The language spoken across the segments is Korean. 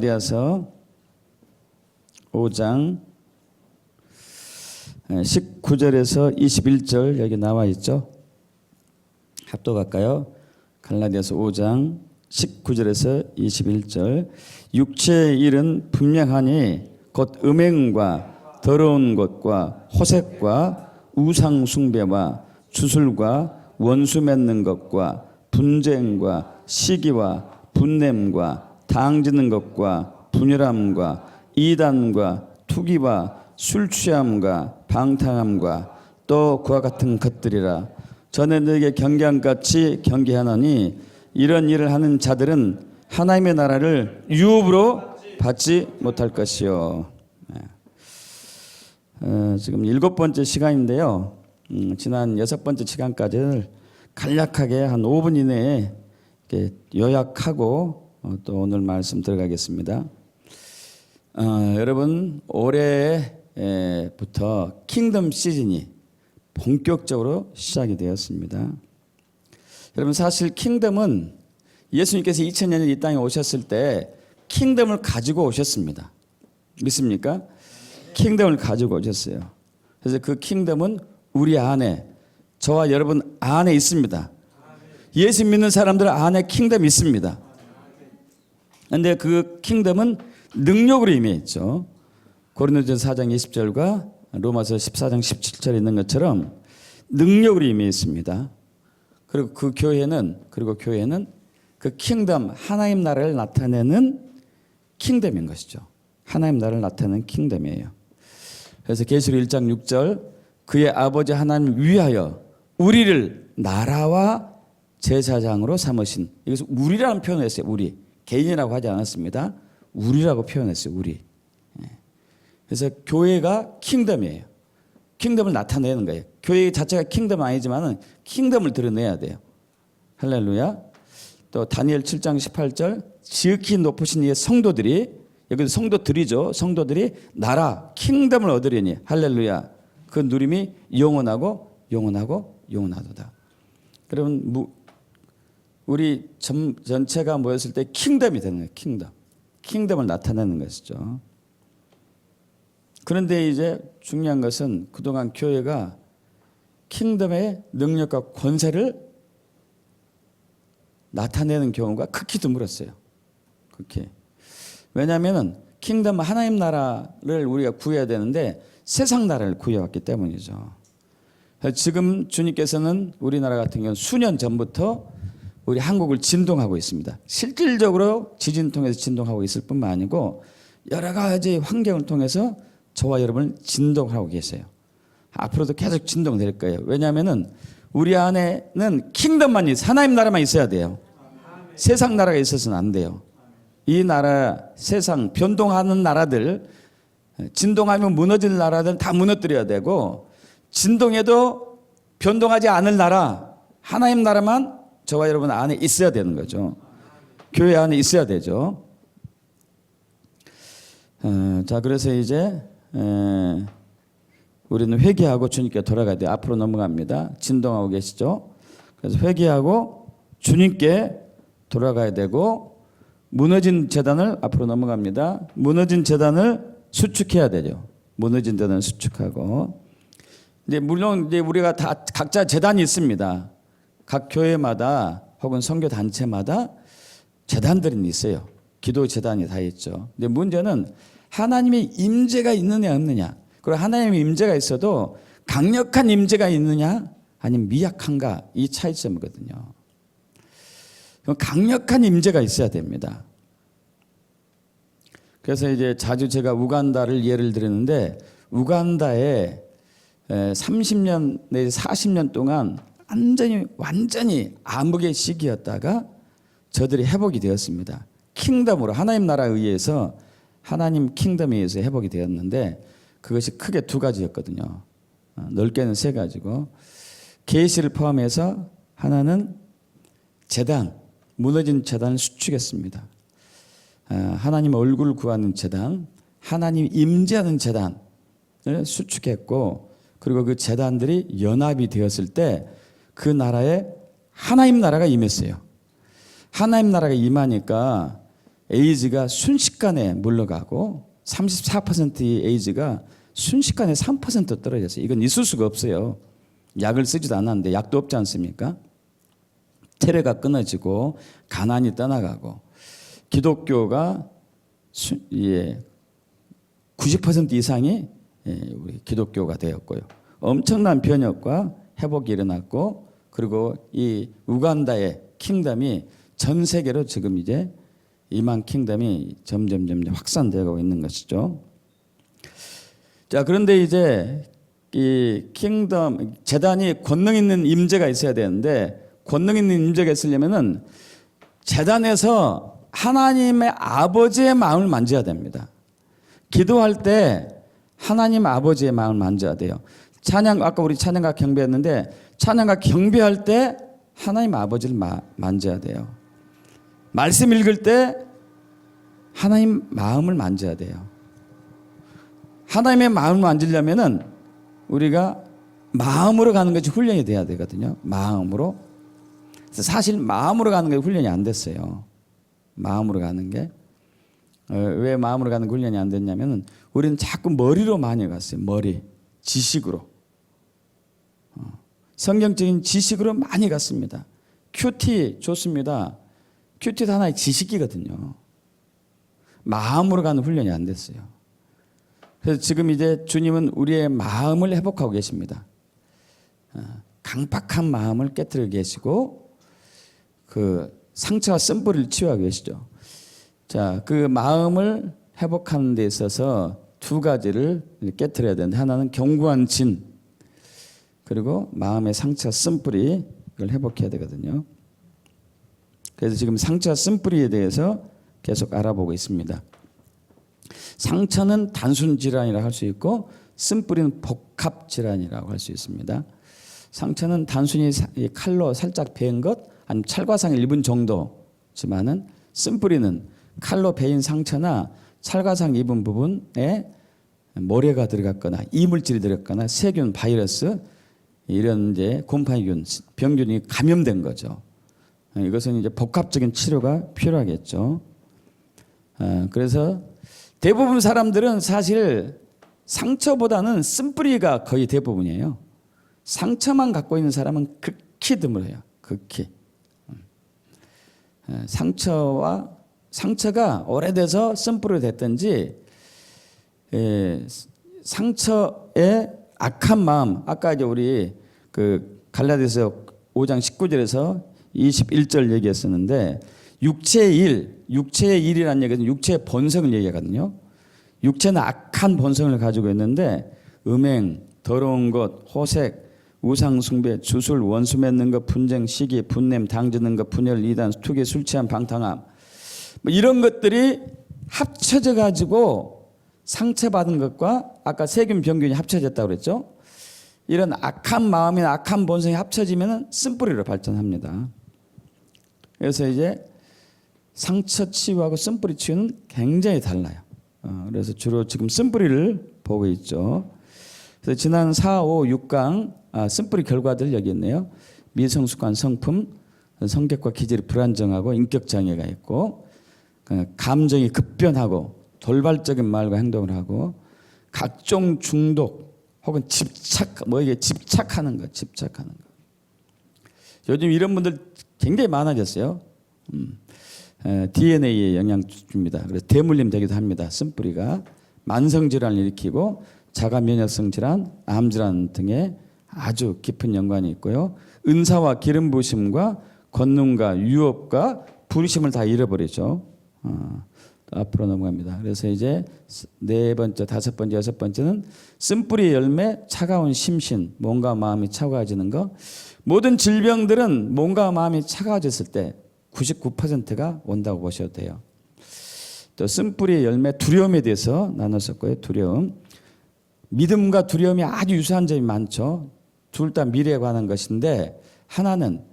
갈라디아서 5장 19절에서 21절 여기 나와 있죠. 합독할까요? 갈라디아서 5장 19절에서 21절. 육체의 일은 분명하니 곧 음행과 더러운 것과 호색과 우상 숭배와 주술과 원수 맺는 것과 분쟁과 시기와 분냄과 당짓는 것과 분열함과 이단과 투기와 술 취함과 방탕함과 또 그와 같은 것들이라. 전에 너에게 경계함같이 경계하노니 이런 일을 하는 자들은 하나님의 나라를 유업으로 받지 못할 것이요. 지금 7번째 시간인데요. 지난 6번째 시간까지를 간략하게 한 5분 이내에 이렇게 요약하고 또 오늘 말씀 들어가겠습니다. 여러분 올해부터 킹덤 시즌이 본격적으로 시작이 되었습니다. 여러분 사실 킹덤은 예수님께서 2000년 이 땅에 오셨을 때 킹덤을 가지고 오셨습니다. 믿습니까? 킹덤을 가지고 오셨어요. 그래서 그 킹덤은 우리 안에, 저와 여러분 안에 있습니다. 예수 믿는 사람들 안에 킹덤이 있습니다. 그런데 그 킹덤은 능력으로 임해 있죠. 고린도전서 4장 20절과 로마서 14장 17절에 있는 것처럼 능력으로 임해 있습니다. 그리고 교회는 그 킹덤, 하나님 나라를 나타내는 킹덤인 것이죠. 하나님 나라를 나타내는 킹덤이에요. 그래서 계시록 1장 6절, 그의 아버지 하나님 위하여 우리를 나라와 제사장으로 삼으신, 여기서 우리라는 표현을 했어요. 우리. 개인이라고 하지 않았습니다. 우리라고 표현했어요. 우리. 그래서 교회가 킹덤이에요. 킹덤을 나타내는 거예요. 교회 자체가 킹덤 아니지만 킹덤을 드러내야 돼요. 할렐루야. 또 다니엘 7장 18절, 지극히 높으신 이의 성도들이, 여기도 성도들이죠. 성도들이 나라, 킹덤을 얻으려니, 할렐루야. 그 누림이 영원하고 영원하고 영원하도다. 그러면 우리 전체가 모였을 때 킹덤이 되는 거예요. 킹덤. 킹덤을 나타내는 것이죠. 그런데 이제 중요한 것은 그동안 교회가 킹덤의 능력과 권세를 나타내는 경우가 극히 드물었어요. 극히. 왜냐하면 킹덤, 하나님 나라를 우리가 구해야 되는데 세상 나라를 구해왔기 때문이죠. 지금 주님께서는 우리나라 같은 경우는 수년 전부터 우리 한국을 진동하고 있습니다. 실질적으로 지진 통해서 진동하고 있을 뿐만 아니고 여러 가지 환경을 통해서 저와 여러분을 진동하고 계세요. 앞으로도 계속 진동될 거예요. 왜냐하면 우리 안에는 킹덤만 있어요. 하나님 나라만 있어야 돼요. 세상 나라가 있어서는 안 돼요. 이 나라, 세상 변동하는 나라들, 진동하면 무너질 나라들 다 무너뜨려야 되고, 진동해도 변동하지 않을 나라, 하나님 나라만 저와 여러분 안에 있어야 되는 거죠. 교회 안에 있어야 되죠. 자, 그래서 이제 우리는 회개하고 주님께 돌아가야 돼요. 앞으로 넘어갑니다. 진동하고 계시죠. 그래서 회개하고 주님께 돌아가야 되고, 무너진 제단을 앞으로 넘어갑니다. 무너진 제단을 수축해야 되죠. 무너진 제단을 수축하고. 이제 물론 이제 우리가 다 각자 제단이 있습니다. 각 교회마다 혹은 선교 단체마다 제단들이 있어요. 기도 제단이 다 있죠. 근데 문제는 하나님의 임재가 있느냐 없느냐. 그리고 하나님의 임재가 있어도 강력한 임재가 있느냐 아니면 미약한가, 이 차이점이거든요. 강력한 임재가 있어야 됩니다. 그래서 이제 자주 제가 우간다를 예를 들었는데, 우간다에 30년 내지 40년 동안 완전히 암흑의 시기였다가 저들이 회복이 되었습니다. 킹덤으로, 하나님 나라에 의해서, 하나님 킹덤에 의해서 회복이 되었는데, 그것이 크게 두 가지였거든요. 넓게는 세 가지고, 계시를 포함해서 하나는 제단, 무너진 제단을 수축했습니다. 하나님 얼굴을 구하는 제단, 하나님 임재하는 제단을 수축했고, 그리고 그 제단들이 연합이 되었을 때 그 나라에 하나님 나라가 임했어요. 하나님 나라가 임하니까 에이즈가 순식간에 물러가고 34%의 에이즈가 순식간에 3% 떨어졌어요. 이건 있을 수가 없어요. 약을 쓰지도 않았는데 약도 없지 않습니까? 테레가 끊어지고 가난이 떠나가고 기독교가 90% 이상이 우리 기독교가 되었고요. 엄청난 변혁과 회복이 일어났고 그리고 이 우간다의 킹덤이 전 세계로 지금 이제 이만 킹덤이 점점 확산되고 있는 것이죠. 자, 그런데 이제 이 킹덤 제단이 권능 있는 임재가 있어야 되는데 권능 있는 임재가 있으려면은 제단에서 하나님의 아버지의 마음을 만져야 됩니다. 기도할 때 하나님 아버지의 마음을 만져야 돼요. 찬양 아까 우리 찬양가 경배했는데 찬양가 경배할 때 하나님 아버지를 만져야 돼요. 말씀 읽을 때 하나님 마음을 만져야 돼요. 하나님의 마음을 만지려면은 우리가 마음으로 가는 것이 훈련이 돼야 되거든요. 마음으로. 그래서 사실 마음으로 가는 게 훈련이 안 됐어요. 마음으로 가는 게. 왜 마음으로 가는 게 훈련이 안 됐냐면은 우리는 자꾸 머리로 많이 갔어요. 머리. 지식으로. 성경적인 지식으로 많이 갔습니다. 큐티 좋습니다. 큐티도 하나의 지식이거든요. 마음으로 가는 훈련이 안 됐어요. 그래서 지금 이제 주님은 우리의 마음을 회복하고 계십니다. 강팍한 마음을 깨뜨리고 계시고 그 상처와 쓴뿌리를 치유하고 계시죠. 자, 그 마음을 회복하는 데 있어서 두 가지를 깨뜨려야 되는데 하나는 견고한 진 그리고 마음의 상처와 쓴뿌리 이걸 회복해야 되거든요. 그래서 지금 상처와 쓴뿌리에 대해서 계속 알아보고 있습니다. 상처는 단순 질환이라고 할 수 있고 쓴뿌리는 복합 질환이라고 할 수 있습니다. 상처는 단순히 칼로 살짝 베인 것 아니면 찰과상을 입은 정도지만은 쓴뿌리는 칼로 베인 상처나 찰과상 입은 부분에 모래가 들어갔거나 이물질이 들어갔거나 세균, 바이러스 이런 이제 곰팡이균, 병균이 감염된 거죠. 이것은 이제 복합적인 치료가 필요하겠죠. 그래서 대부분 사람들은 사실 상처보다는 쓴뿌리가 거의 대부분이에요. 상처만 갖고 있는 사람은 극히 드물어요. 극히. 상처가 오래돼서 쓴뿌리가 됐든지 상처의 악한 마음 아까 이제 우리 그 갈라디아서 5장 19절에서 21절 얘기했었는데 육체의 일이라는 얘기는 육체의 본성을 얘기하거든요. 육체는 악한 본성을 가지고 있는데 음행, 더러운 것, 호색, 우상 숭배, 주술, 원수 맺는 것, 분쟁, 시기, 분냄, 당짓는 것, 분열, 이단, 투기, 술 취함, 방탕함 뭐 이런 것들이 합쳐져 가지고 상처받은 것과 아까 세균, 병균이 합쳐졌다고 그랬죠. 이런 악한 마음이나 악한 본성이 합쳐지면 쓴뿌리로 발전합니다. 그래서 이제 상처 치유하고 쓴뿌리 치유는 굉장히 달라요. 그래서 주로 지금 쓴뿌리를 보고 있죠. 그래서 지난 4, 5, 6강 쓴뿌리 결과들 여기 있네요. 미성숙한 성품, 성격과 기질이 불안정하고 인격장애가 있고 감정이 급변하고 돌발적인 말과 행동을 하고 각종 중독 혹은 집착하는 것. 요즘 이런 분들 굉장히 많아졌어요. DNA에 영향 줍니다. 그래서 대물림 되기도 합니다. 쓴뿌리가 만성 질환을 일으키고 자가 면역성 질환, 암 질환 등에 아주 깊은 연관이 있고요. 은사와 기름 부으심과 권능과 유업과 부르심을 다 잃어버리죠. 앞으로 넘어갑니다. 그래서 이제 네 번째, 다섯 번째, 여섯 번째는 쓴뿌리 열매, 차가운 심신, 몸과 마음이 차가워지는 거. 모든 질병들은 몸과 마음이 차가워졌을 때 99%가 온다고 보셔도 돼요. 또 쓴뿌리 열매 두려움에 대해서 나눴었고요. 두려움. 믿음과 두려움이 아주 유사한 점이 많죠. 둘 다 미래에 관한 것인데 하나는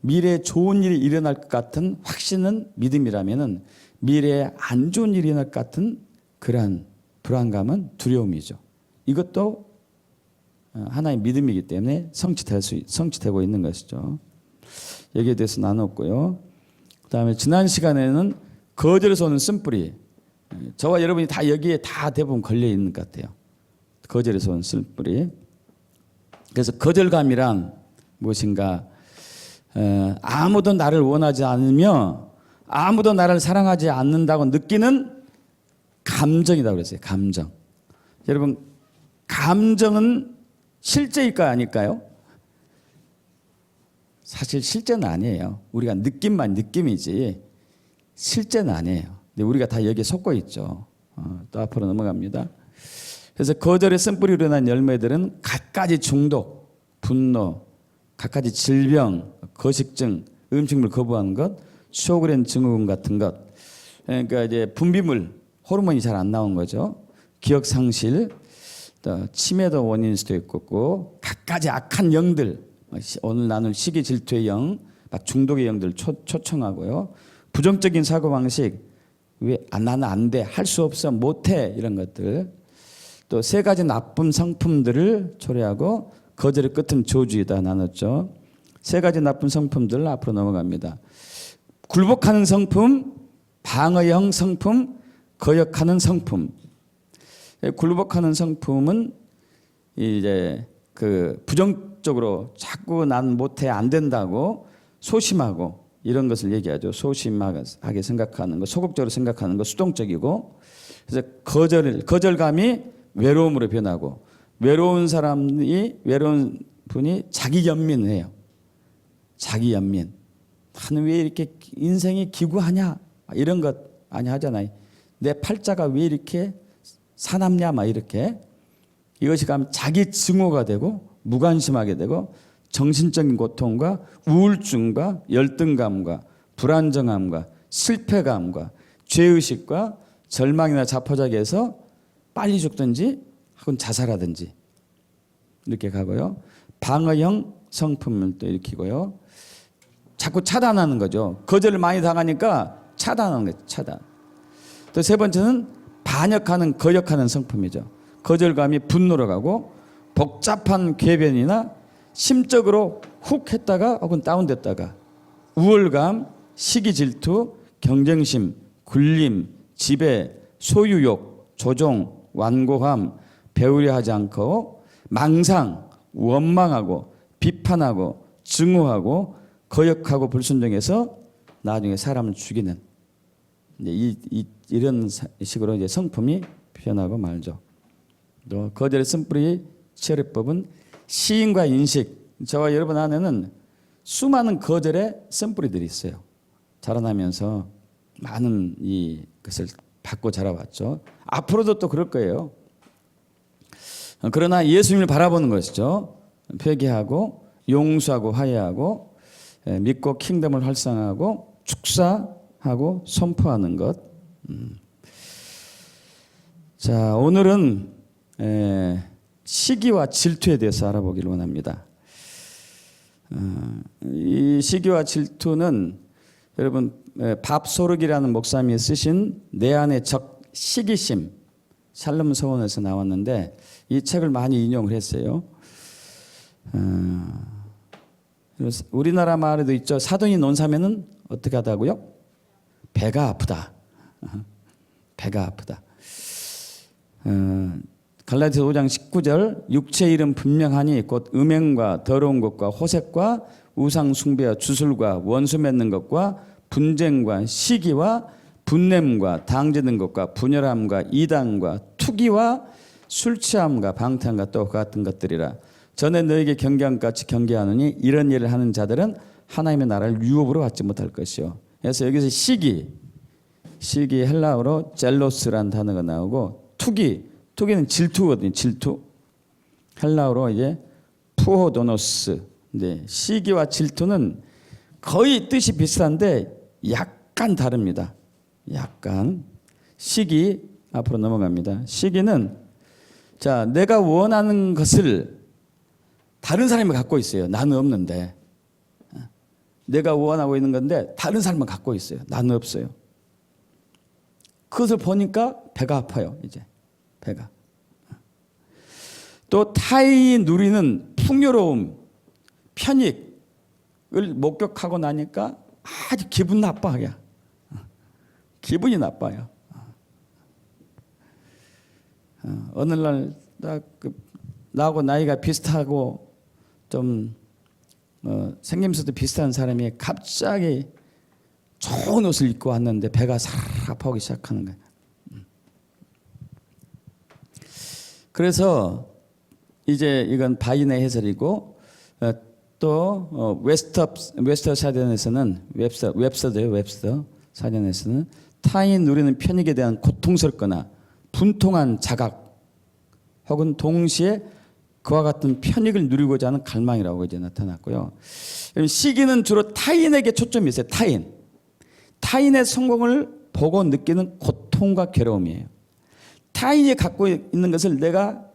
미래에 좋은 일이 일어날 것 같은 확신은 믿음이라면은 미래에 안 좋은 일이 일어날 것 같은 그러한 불안감은 두려움이죠. 이것도 하나의 믿음이기 때문에 성취되고 있는 것이죠. 여기에 대해서 나눴고요. 그다음에 지난 시간에는 거절에서 오는 쓴뿌리. 저와 여러분이 다 여기에 다 대부분 걸려 있는 것 같아요. 거절에서 오는 쓴뿌리. 그래서 거절감이란 무엇인가? 아무도 나를 원하지 않으며 아무도 나를 사랑하지 않는다고 느끼는 감정이라고 그랬어요. 감정. 여러분, 감정은 실제일까요? 아닐까요? 사실 실제는 아니에요. 우리가 느낌이지 실제는 아니에요. 근데 우리가 다 여기에 속고 있죠. 또 앞으로 넘어갑니다. 그래서 거절의 쓴뿌리로 일어난 열매들은 갖가지 중독, 분노, 갖가지 질병, 거식증, 음식물 거부하는 것, 쇼그렌 증후군 같은 것. 그러니까 이제 분비물, 호르몬이 잘 안 나온 거죠. 기억 상실, 또 치매도 원인일 수도 있고, 갖가지 악한 영들, 오늘 나눌 시기 질투의 영, 막 중독의 영들 초청하고요. 부정적인 사고 방식, 왜 나는 안 돼, 할 수 없어, 못해 이런 것들. 또 세 가지 나쁜 성품들을 초래하고 거절의 끝은 저주이다 나눴죠. 세 가지 나쁜 성품들 앞으로 넘어갑니다. 굴복하는 성품, 방어형 성품, 거역하는 성품. 굴복하는 성품은 이제 그 부정적으로 자꾸 난 못해 안 된다고 소심하고 이런 것을 얘기하죠. 소심하게 생각하는 거, 소극적으로 생각하는 거, 수동적이고. 그래서 거절감이 외로움으로 변하고, 외로운 분이 자기 연민해요. 자기 연민. 나는 왜 이렇게 인생이 기구하냐? 이런 것 많이 하잖아요. 내 팔자가 왜 이렇게 사납냐? 막 이렇게. 이것이 가면 자기 증오가 되고 무관심하게 되고 정신적인 고통과 우울증과 열등감과 불안정함과 실패감과 죄의식과 절망이나 자포자기에서 빨리 죽든지 혹은 자살하든지 이렇게 가고요. 방어형 성품을 또 일으키고요. 자꾸 차단하는 거죠. 거절을 많이 당하니까 차단하는 거죠. 차단. 또 세 번째는 반역하는, 거역하는 성품이죠. 거절감이 분노로 가고 복잡한 궤변이나 심적으로 훅 했다가 혹은 다운됐다가 우월감, 시기 질투, 경쟁심, 굴림, 지배, 소유욕, 조종, 완고함, 배우려 하지 않고 망상, 원망하고 비판하고 증오하고 거역하고 불순종해서 나중에 사람을 죽이는 이런 식으로 이제 성품이 변하고 말죠. 또 거절의 쓴뿌리 치료법은 시인과 인식. 저와 여러분 안에는 수많은 거절의 쓴뿌리들이 있어요. 자라나면서 많은 것을 받고 자라왔죠. 앞으로도 또 그럴 거예요. 그러나 예수님을 바라보는 것이죠. 회개하고 용서하고 화해하고 믿고 킹덤을 활성화하고 축사하고 선포하는 것. 자, 오늘은 시기와 질투에 대해서 알아보기를 원합니다. 이 시기와 질투는 여러분 밥소르기라는 목사님이 쓰신 내 안의 적 시기심, 샬롬 서원에서 나왔는데 이 책을 많이 인용을 했어요. 우리나라 말에도 있죠. 사돈이 논사면은 어떻게 하다고요? 배가 아프다. 배가 아프다. 갈라디아서 5장 19절 육체의 일은 분명하니 곧 음행과 더러운 것과 호색과 우상 숭배와 주술과 원수 맺는 것과 분쟁과 시기와 분냄과 당짓는 것과 분열함과 이단과 투기와 술 취함과 방탕과 또 같은 것들이라. 전에 너에게 경계함같이 경계하느니 이런 일을 하는 자들은 하나님의 나라를 유업으로 받지 못할 것이요. 그래서 여기서 시기 헬라어로 젤로스라는 단어가 나오고 투기는 질투거든요. 질투. 헬라어로 이제 푸호도노스. 네, 시기와 질투는 거의 뜻이 비슷한데 약간 다릅니다. 약간. 시기 앞으로 넘어갑니다. 시기는 자, 내가 원하는 것을 다른 사람이 갖고 있어요. 나는 없는데. 내가 원하고 있는 건데 다른 사람은 갖고 있어요. 나는 없어요. 그것을 보니까 배가 아파요. 이제 배가. 또 타인이 누리는 풍요로움, 편익을 목격하고 나니까 아주 기분 나빠. 기분이 나빠요. 어느 날 나하고 나이가 비슷하고 좀 생김새도 비슷한 사람이 갑자기 좋은 옷을 입고 왔는데 배가 사르르 아파오기 시작하는 거예요. 그래서 이제 이건 바인의 해설이고 또 웹스터 사전에서는 웹스터도요. 웹스터 사전에서는 타인 누리는 편익에 대한 고통스럽거나 분통한 자각 혹은 동시에 그와 같은 편익을 누리고자 하는 갈망이라고 이제 나타났고요. 시기는 주로 타인에게 초점이 있어요. 타인의 성공을 보고 느끼는 고통과 괴로움이에요. 타인이 갖고 있는 것을 내가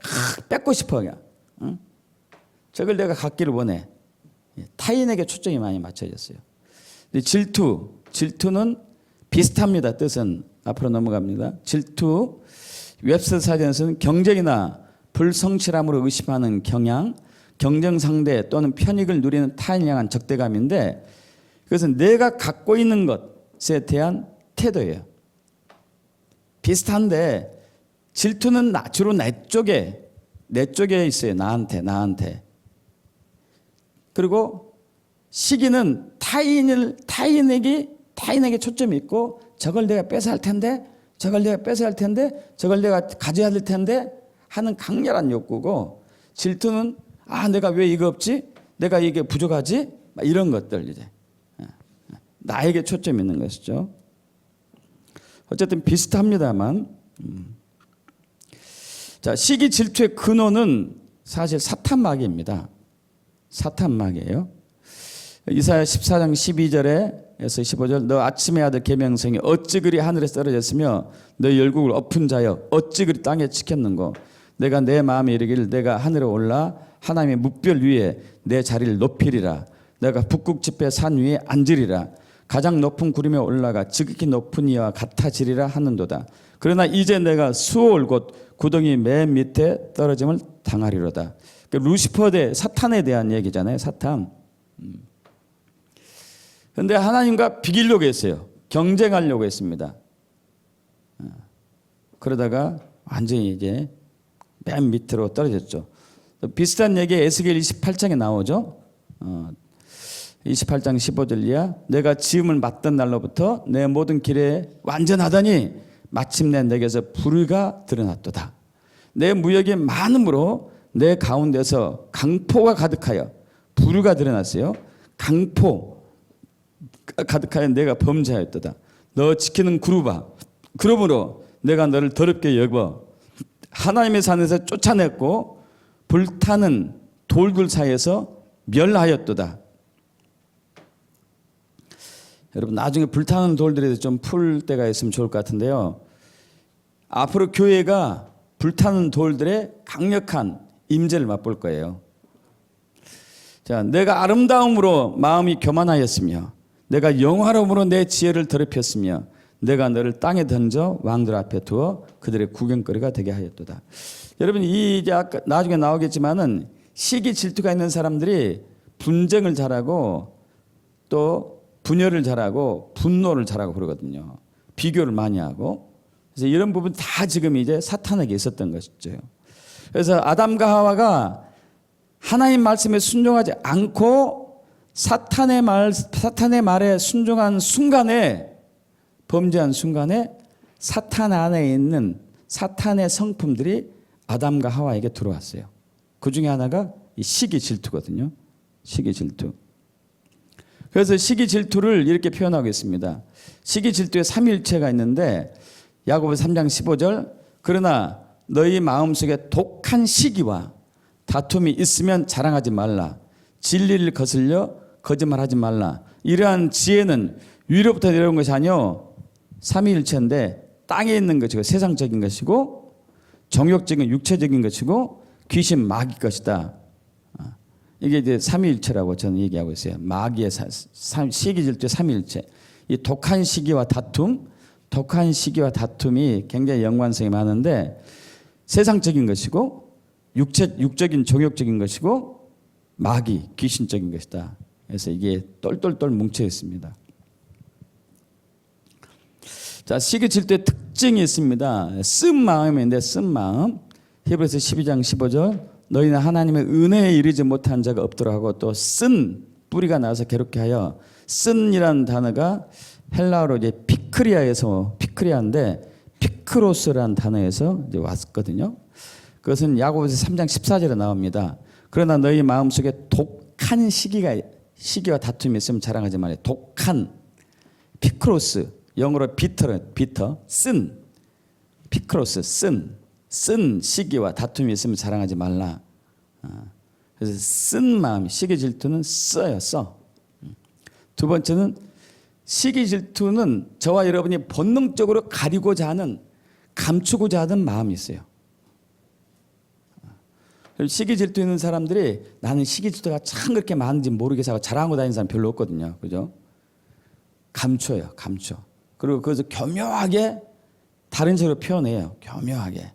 뺏고 싶어요. 응? 저걸 내가 갖기를 원해. 타인에게 초점이 많이 맞춰졌어요. 질투는 비슷합니다. 뜻은 앞으로 넘어갑니다. 질투, 웹스터 사전에서는 경쟁이나 불성실함으로 의심하는 경향, 경쟁 상대 또는 편익을 누리는 타인을 향한 적대감인데 그것은 내가 갖고 있는 것에 대한 태도예요. 비슷한데 질투는 주로 내 쪽에 있어요. 나한테. 그리고 시기는 타인에게 초점이 있고 저걸 내가 뺏어야 할 텐데 저걸 내가 가져야 될 텐데 하는 강렬한 욕구고, 질투는 내가 왜 이거 없지? 내가 이게 부족하지? 이런 것들 이제 나에게 초점이 있는 것이죠. 어쨌든 비슷합니다만 자, 시기 질투의 근원은 사실 사탄마귀입니다. 사탄마귀예요. 이사야 14장 12절에서 15절 너 아침의 아들 계명성이 어찌 그리 하늘에서 떨어졌으며 너희 열국을 엎은 자여 어찌 그리 땅에 지켰는고 내가 내 마음에 이르기를 내가 하늘에 올라 하나님의 뭇별 위에 내 자리를 높이리라. 내가 북극 지폐 산 위에 앉으리라. 가장 높은 구름에 올라가 지극히 높은 이와 같아지리라 하는도다. 그러나 이제 내가 수월 곧 구덩이 맨 밑에 떨어짐을 당하리로다. 루시퍼 대 사탄에 대한 얘기잖아요. 사탄. 그런데 하나님과 비기려고 했어요. 경쟁하려고 했습니다. 그러다가 완전히 이제 맨 밑으로 떨어졌죠. 비슷한 얘기 에스겔 28장에 나오죠. 28장 15절 이하 내가 지음을 맡던 날로부터 내 모든 길에 완전하더니 마침내 내게서 불의가 드러났도다. 내 무역이 많음으로 내 가운데서 강포가 가득하여 불의가 드러났어요. 강포 가득하여 내가 범죄하였도다. 너 지키는 그루바 그러므로 내가 너를 더럽게 여겨 하나님의 산에서 쫓아냈고 불타는 돌들 사이에서 멸하였도다. 여러분 나중에 불타는 돌들에서 좀 풀 때가 있으면 좋을 것 같은데요. 앞으로 교회가 불타는 돌들의 강력한 임재를 맛볼 거예요. 자, 내가 아름다움으로 마음이 교만하였으며 내가 영화로움으로 내 지혜를 더럽혔으며 내가 너를 땅에 던져 왕들 앞에 두어 그들의 구경거리가 되게 하였도다. 여러분 이 이제 아까 나중에 나오겠지만은 시기 질투가 있는 사람들이 분쟁을 잘하고 또 분열을 잘하고 분노를 잘하고 그러거든요. 비교를 많이 하고. 그래서 이런 부분 다 지금 이제 사탄에게 있었던 것이죠. 그래서 아담과 하와가 하나님 말씀에 순종하지 않고 사탄의 말에 순종한 순간에 범죄한 순간에 사탄 안에 있는 사탄의 성품들이 아담과 하와에게 들어왔어요. 그 중에 하나가 이 시기 질투거든요. 시기 질투. 그래서 시기 질투를 이렇게 표현하고 있습니다. 시기 질투에 삼위일체가 있는데 야고보서 3장 15절 그러나 너희 마음속에 독한 시기와 다툼이 있으면 자랑하지 말라. 진리를 거슬려 거짓말하지 말라. 이러한 지혜는 위로부터 내려온 것이 아니요 삼위일체인데 땅에 있는 것이고 세상적인 것이고 정욕적인 육체적인 것이고 귀신 마귀 것이다. 이게 이제 삼위일체라고 저는 얘기하고 있어요. 마귀의 시기 질투의 삼위일체. 이 독한 시기와 다툼이 굉장히 연관성이 많은데 세상적인 것이고 육적인 종욕적인 것이고 마귀 귀신적인 것이다. 그래서 이게 똘똘똘 뭉쳐 있습니다. 자, 시기 질투의 특징이 있습니다. 쓴 마음인데, 쓴 마음. 히브리서 12장 15절. 너희는 하나님의 은혜에 이르지 못한 자가 없도록 하고, 또 쓴 뿌리가 나서 괴롭게 하여. 쓴이라는 단어가 헬라어로 이제 피크리아인데 피크로스라는 단어에서 이제 왔거든요. 그것은 야고보서 3장 14절에 나옵니다. 그러나 너희 마음속에 독한 시기와 다툼이 있으면 자랑하지 말아요. 독한 피크로스, 영어로 비터, 쓴 피크로스, 쓴 시기와 다툼이 있으면 자랑하지 말라. 그래서 쓴 마음, 시기 질투는 써. 두 번째는 시기 질투는 저와 여러분이 본능적으로 가리고자 하는, 감추고자 하는 마음이 있어요. 시기 질투 있는 사람들이 나는 시기 질투가 참 그렇게 많은지 모르겠어 하고 자랑하고 다니는 사람 별로 없거든요. 그죠? 감춰요. 그리고 그것을 교묘하게 다른 식으로 표현해요. 교묘하게.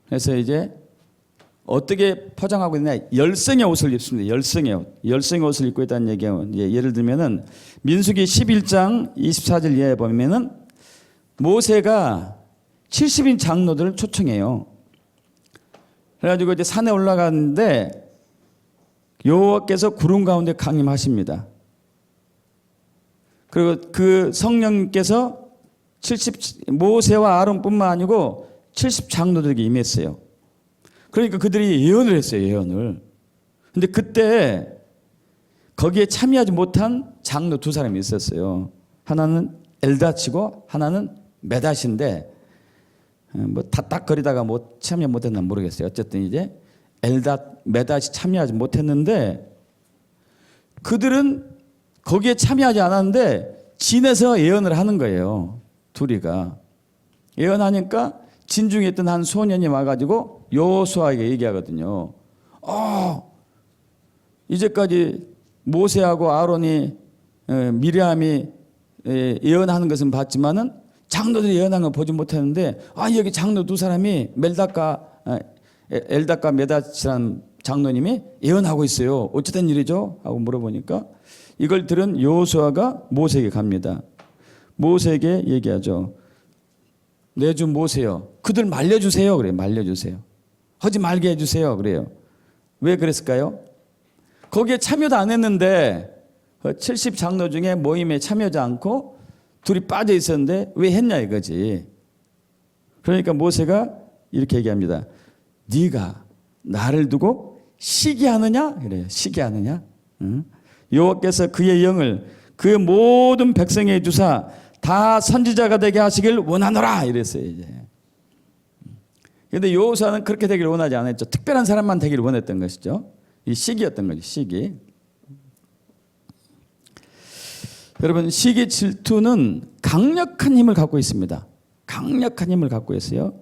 그래서 이제 어떻게 포장하고 있느냐, 열성의 옷을 입습니다. 열성의 옷을 입고 있다는 얘기예요. 예를 들면은 민수기 11장 24절 이하에 보면은 모세가 70인 장로들을 초청해요. 그래가지고 이제 산에 올라가는데 여호와께서 구름 가운데 강림하십니다. 그리고 그 성령께서 모세와 아론뿐만 아니고 70 장로들에게 임했어요. 그러니까 그들이 예언을 했어요. 예언을. 근데 그때 거기에 참여하지 못한 장로 두 사람이 있었어요. 하나는 엘다치고 하나는 메닷인데 뭐 다딱거리다가 뭐 참여 못했나 모르겠어요. 어쨌든 이제 메닷이 참여하지 못했는데 그들은 거기에 참여하지 않았는데 진에서 예언을 하는 거예요. 둘이가 예언하니까 진중에 있던 한 소년이 와가지고 여호수아에게 얘기하거든요. 이제까지 모세하고 아론이 미리암이 예언하는 것은 봤지만은 장로들이 예언한 걸 보지 못했는데 여기 장로 두 사람이 엘닷과 메닷이라는 장로님이 예언하고 있어요. 어찌된 일이죠? 하고 물어보니까 이걸 들은 여호수아가 모세에게 갑니다. 모세에게 얘기하죠. 내 주 모세요. 그들 말려주세요. 그래요. 말려주세요. 하지 말게 해주세요. 그래요. 왜 그랬을까요? 거기에 참여도 안 했는데 70 장로 중에 모임에 참여하지 않고 둘이 빠져 있었는데 왜 했냐 이거지. 그러니까 모세가 이렇게 얘기합니다. 네가 나를 두고 시기하느냐? 그래요. 시기하느냐? 응? 여호와께서 그의 영을 그의 모든 백성에게 주사 다 선지자가 되게 하시길 원하노라 이랬어요. 이제. 그런데 여호수아는 그렇게 되기를 원하지 않았죠. 특별한 사람만 되기를 원했던 것이죠. 이 시기였던 거죠. 시기. 여러분, 시기 질투는 강력한 힘을 갖고 있습니다. 강력한 힘을 갖고 있어요.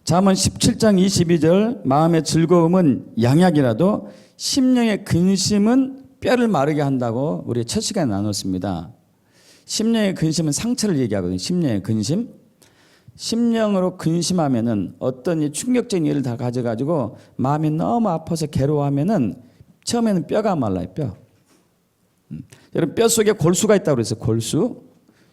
잠언 17장 22절 마음의 즐거움은 양약이라도 심령의 근심은 뼈를 마르게 한다고 우리 첫 시간에 나눴습니다. 심령의 근심은 상처를 얘기하거든요. 심령의 근심. 심령으로 근심하면은 어떤 충격적인 일을 다 가져가지고 마음이 너무 아파서 괴로워하면은 처음에는 뼈가 말라요. 뼈. 여러분 뼈 속에 골수가 있다고 그랬어요. 골수.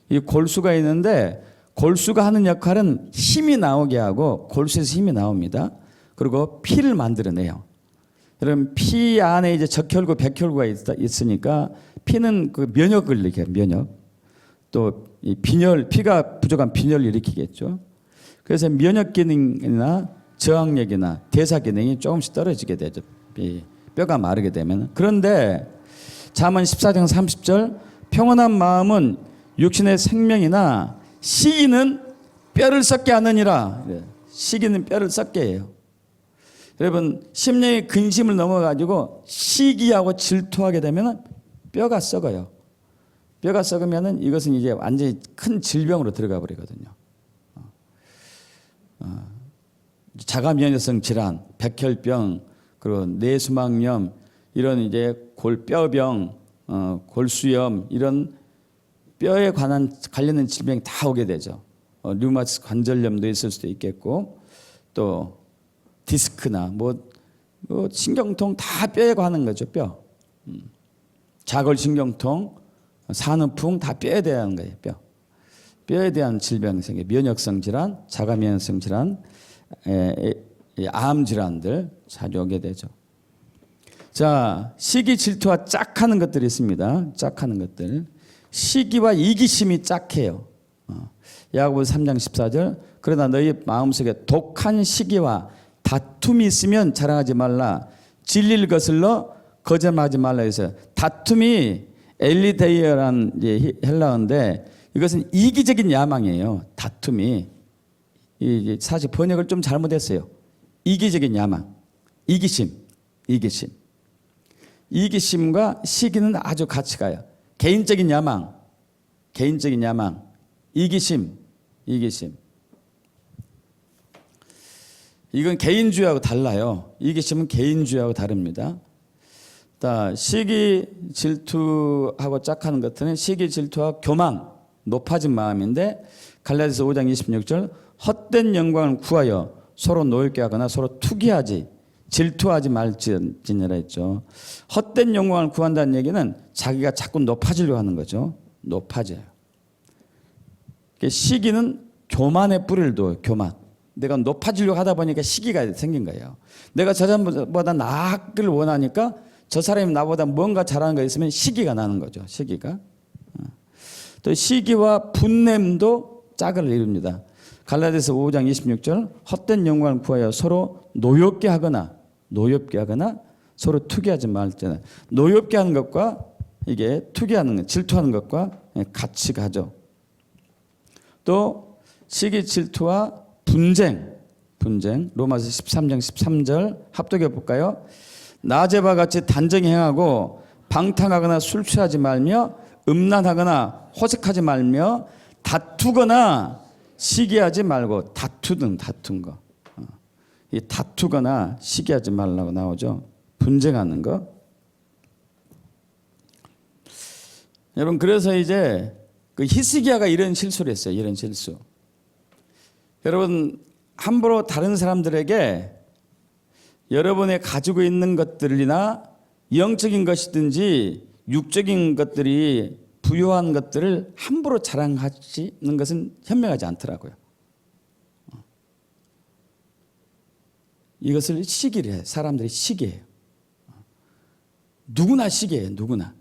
이 골수가 있는데 골수가 하는 역할은 힘이 나오게 하고 골수에서 힘이 나옵니다. 그리고 피를 만들어내요. 여러분 피 안에 이제 적혈구, 백혈구가 있으니까 피는 그 면역을 일으켜요. 면역. 또 이 빈혈, 피가 부족한 빈혈을 일으키겠죠. 그래서 면역 기능이나 저항력이나 대사 기능이 조금씩 떨어지게 되죠. 뼈가 마르게 되면. 그런데 잠언 14장 30절 평온한 마음은 육신의 생명이나 시기는 뼈를 썩게 하느니라. 시기는 뼈를 썩게 해요. 여러분 심령의 근심을 넘어가지고 시기하고 질투하게 되면 뼈가 썩어요. 뼈가 썩으면은 이것은 이제 완전히 큰 질병으로 들어가 버리거든요. 자가면역성 질환, 백혈병, 그리고 뇌수막염 이런 이제 뼈병, 골수염 이런 뼈에 관련된 질병이 다 오게 되죠. 류마티스 관절염도 있을 수도 있겠고 또 디스크나 뭐 신경통 다 뼈에 관한 거죠. 뼈. 자골신경통, 산후풍 다 뼈에 대한 거예요. 뼈. 뼈에 대한 질병 생겨 면역성 질환, 자가 면역성 질환, 암 질환들 자주 오게 되죠. 자, 시기, 질투와 짝하는 것들이 있습니다. 짝하는 것들. 시기와 이기심이 짝해요. 야고보서 3장 14절. 그러나 너희 마음속에 독한 시기와 다툼이 있으면 자랑하지 말라. 진리를 거슬러 거짓말하지 말라 해서 다툼이 엘리데이어란 헬라어인데 이것은 이기적인 야망이에요. 다툼이 사실 번역을 좀 잘못했어요. 이기적인 야망, 이기심. 이기심과 시기는 아주 같이 가요. 개인적인 야망, 이기심. 이건 개인주의하고 달라요. 이기심은 개인주의하고 다릅니다. 시기, 질투하고 짝하는 것들은 시기, 질투와 교만, 높아진 마음인데 갈라디아서 5장 26절 헛된 영광을 구하여 서로 노엽게 하거나 서로 투기하지 질투하지 말지니라 했죠. 헛된 영광을 구한다는 얘기는 자기가 자꾸 높아지려고 하는 거죠. 높아져요. 시기는 교만의 뿌리를 둬요. 교만. 내가 높아지려고 하다 보니까 시기가 생긴 거예요. 내가 저 사람보다 나기를 원하니까 저 사람이 나보다 뭔가 잘하는 거 있으면 시기가 나는 거죠. 시기가. 또 시기와 분냄도 짝을 이룹니다. 갈라디아서 5장 26절 헛된 영광을 구하여 서로 노엽게 하거나 서로 투기하지 말자는 노엽게 하는 것과 이게 투기하는 것, 질투하는 것과 같이 가죠. 또 시기, 질투와 분쟁 로마서 13장 13절 합독해 볼까요? 낮에와 같이 단정히 행하고 방탕하거나 술 취하지 말며 음란하거나 호색하지 말며 다투거나 시기하지 말고 다툰 거. 이 다투거나 시기하지 말라고 나오죠. 분쟁하는 거. 여러분 그래서 이제 그 히스기야가 이런 실수를 했어요. 이런 실수. 여러분 함부로 다른 사람들에게 여러분의 가지고 있는 것들이나 영적인 것이든지 육적인 것들이 부유한 것들을 함부로 자랑하시는 것은 현명하지 않더라고요. 이것을 시기를 해요. 사람들이 시기해요. 누구나 시기해요. 누구나.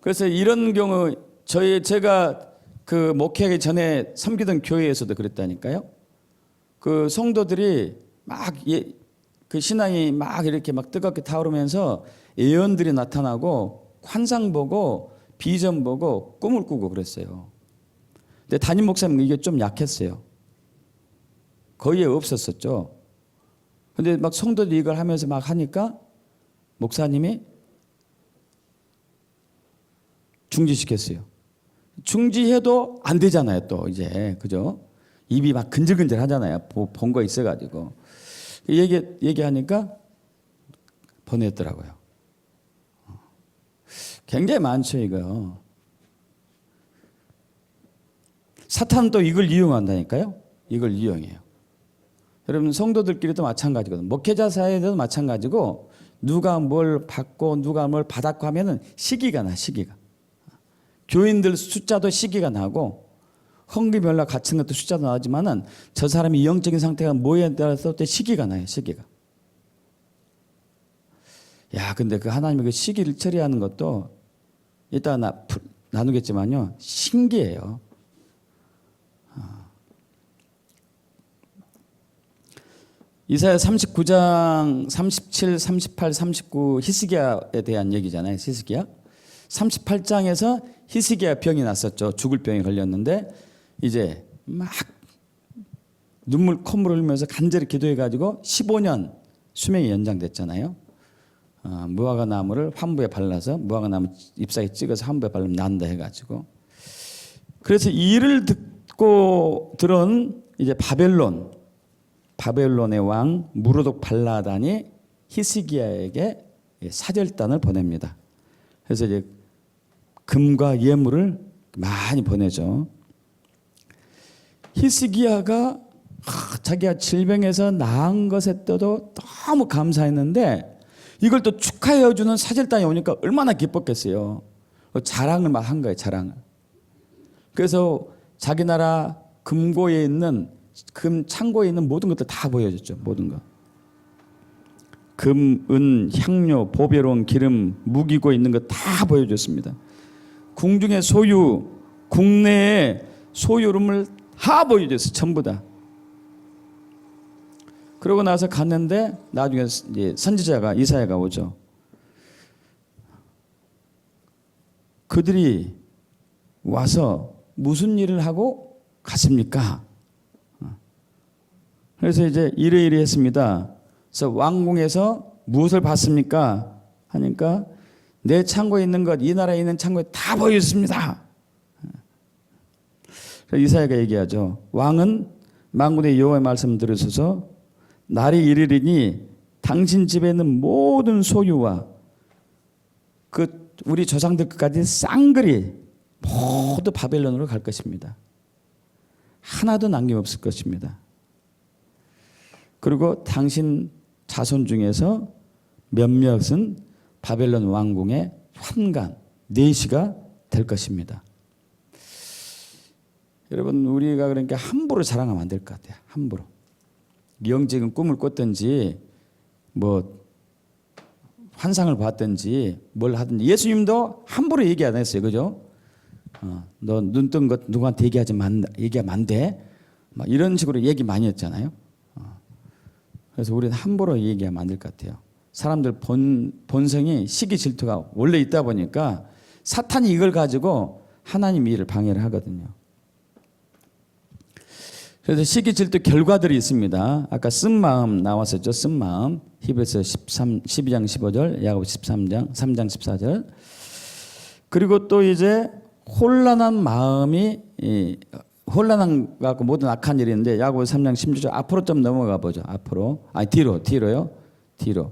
그래서 이런 경우 제가 그 목회하기 전에 섬기던 교회에서도 그랬다니까요. 그 성도들이 막 그 신앙이 막 이렇게 막 뜨겁게 타오르면서 예언들이 나타나고 환상 보고 비전 보고 꿈을 꾸고 그랬어요. 근데 담임 목사님은 이게 좀 약했어요. 거의 없었었죠. 근데 막 성도들이 이걸 하면서 막 하니까 목사님이 중지시켰어요. 중지해도 안 되잖아요, 또 이제. 그죠? 입이 막 근질근질 하잖아요. 본 거 있어가지고. 얘기하니까 보냈더라고요. 굉장히 많죠, 이거. 사탄은 또 이걸 이용한다니까요. 이걸 이용해요. 여러분 성도들끼리도 마찬가지거든요. 목회자 사이에도 마찬가지고 누가 뭘 받고 누가 뭘 받았고 하면은 시기가 나. 교인들 숫자도 시기가 나고 헌금연락 같은 것도 숫자도 나지만은 저 사람이 영적인 상태가 뭐에 따라서 또 시기가 나요. 시기가. 야, 근데 그 하나님의 그 시기를 처리하는 것도 이따 나누겠지만요. 신기해요. 이사야 39장 37, 38, 39 히스기야에 대한 얘기잖아요. 히스기야. 38장에서 히스기야 병이 났었죠. 죽을 병에 걸렸는데 이제 막 콧물 흘리면서 간절히 기도해가지고 15년 수명이 연장됐잖아요. 무화과 나무를 환부에 발라서 무화과 나무 잎사귀 찍어서 환부에 바르면 난다 해가지고. 그래서 이를 듣고 들은 이제 바벨론의 왕 무르독 발라단이 히스기야에게 사절단을 보냅니다. 그래서 이제 금과 예물을 많이 보내죠. 히스기야가 자기가 질병에서 나은 것에 또도 너무 감사했는데 이걸 또 축하해 주는 사절단이 오니까 얼마나 기뻤겠어요. 자랑을 막 한 거예요. 자랑을. 그래서 자기 나라 금고에 있는 금 창고에 있는 모든 것들 다 보여줬죠. 모든 것. 금, 은, 향료, 보배로운 기름, 무기고 있는 것 다 보여줬습니다. 궁중의 소유, 국내의 소유름을 다 보여줬어요. 전부 다. 그러고 나서 갔는데 나중에 이제 선지자가 이사야가 오죠. 그들이 와서 무슨 일을 하고 갔습니까? 그래서 이제 이러이러 했습니다. 그래서 왕궁에서 무엇을 봤습니까? 하니까 내 창고에 있는 것, 이 나라에 있는 창고에 다 보였습니다. 이사야가 얘기하죠. 왕은 만군의 여호와의 말씀 들으소서. 날이 이르리니 당신 집에 있는 모든 소유와 그 우리 조상들 끝까지 쌍그리 모두 바벨론으로 갈 것입니다. 하나도 남김없을 것입니다. 그리고 당신 자손 중에서 몇몇은 바벨론 왕궁의 환관, 내시가 될 것입니다. 여러분, 우리가 그러니까 함부로 자랑하면 안 될 것 같아요. 함부로. 영적인 꿈을 꿨든지 뭐 환상을 봤든지 뭘 하든지 예수님도 함부로 얘기 안 했어요. 그죠? 너 눈 뜬 것 누구한테 얘기하면 안 돼. 막 이런 식으로 얘기 많이 했잖아요. 그래서 우리는 함부로 얘기하면 안 될 것 같아요. 사람들 본성이 시기 질투가 원래 있다 보니까 사탄이 이걸 가지고 하나님 일을 방해를 하거든요. 그래서 시기 질투 결과들이 있습니다. 아까 쓴 마음 나왔었죠. 쓴 마음. 히브리서 12장 15절, 야고보 3장 14절. 그리고 또 이제 혼란한 마음이 혼란한 갖고 모든 악한 일이 있는데 야고보 3장 16절 앞으로 좀 넘어가 보죠. 앞으로. 아니 뒤로요. 뒤로.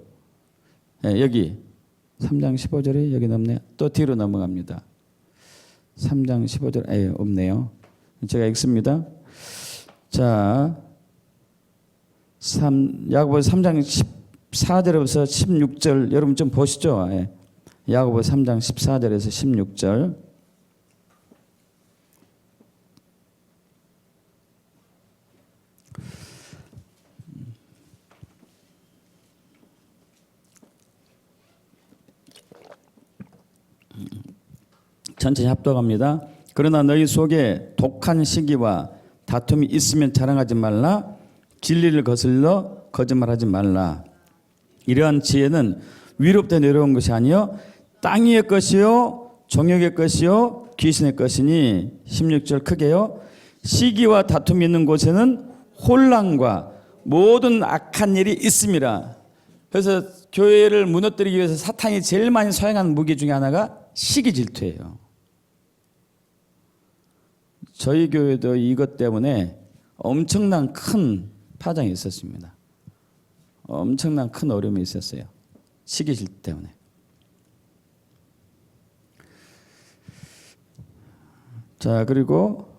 네, 여기 3장 15절이 여기 넘네요. 또 뒤로 넘어갑니다. 3장 15절 없네요. 제가 읽습니다. 자, 야고보 3장 14절에서 16절 여러분 좀 보시죠. 야고보 3장 14절에서 16절. 천천히 합독합니다. 그러나 너희 속에 독한 시기와 다툼이 있으면 자랑하지 말라. 진리를 거슬러 거짓말하지 말라. 이러한 지혜는 위로부터 내려온 것이 아니요 땅 위의 것이요 종역의 것이요 귀신의 것이니 16절 크게요. 시기와 다툼이 있는 곳에는 혼란과 모든 악한 일이 있음이라. 그래서 교회를 무너뜨리기 위해서 사탄이 제일 많이 사용하는 무기 중에 하나가 시기 질투예요. 저희 교회도 이것 때문에 엄청난 큰 파장이 있었습니다. 엄청난 큰 어려움이 있었어요. 시기 질투 때문에. 자, 그리고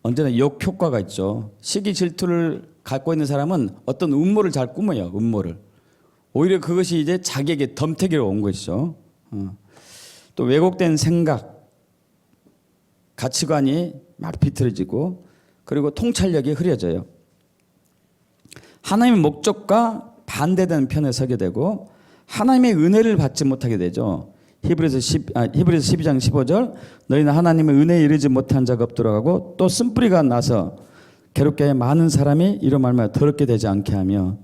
언제나 역효과가 있죠. 시기 질투를 갖고 있는 사람은 어떤 음모를 잘 꾸며요. 음모를. 오히려 그것이 이제 자기에게 덤태기로 온 것이죠. 또 왜곡된 생각, 가치관이 막 비틀어지고 그리고 통찰력이 흐려져요. 하나님의 목적과 반대되는 편에 서게 되고 하나님의 은혜를 받지 못하게 되죠. 히브리서 12장 15절 너희는 하나님의 은혜에 이르지 못한 자가 없도록 하고 또 쓴뿌리가 나서 괴롭게 하여 많은 사람이 이로 말미암아 더럽게 되지 않게 하며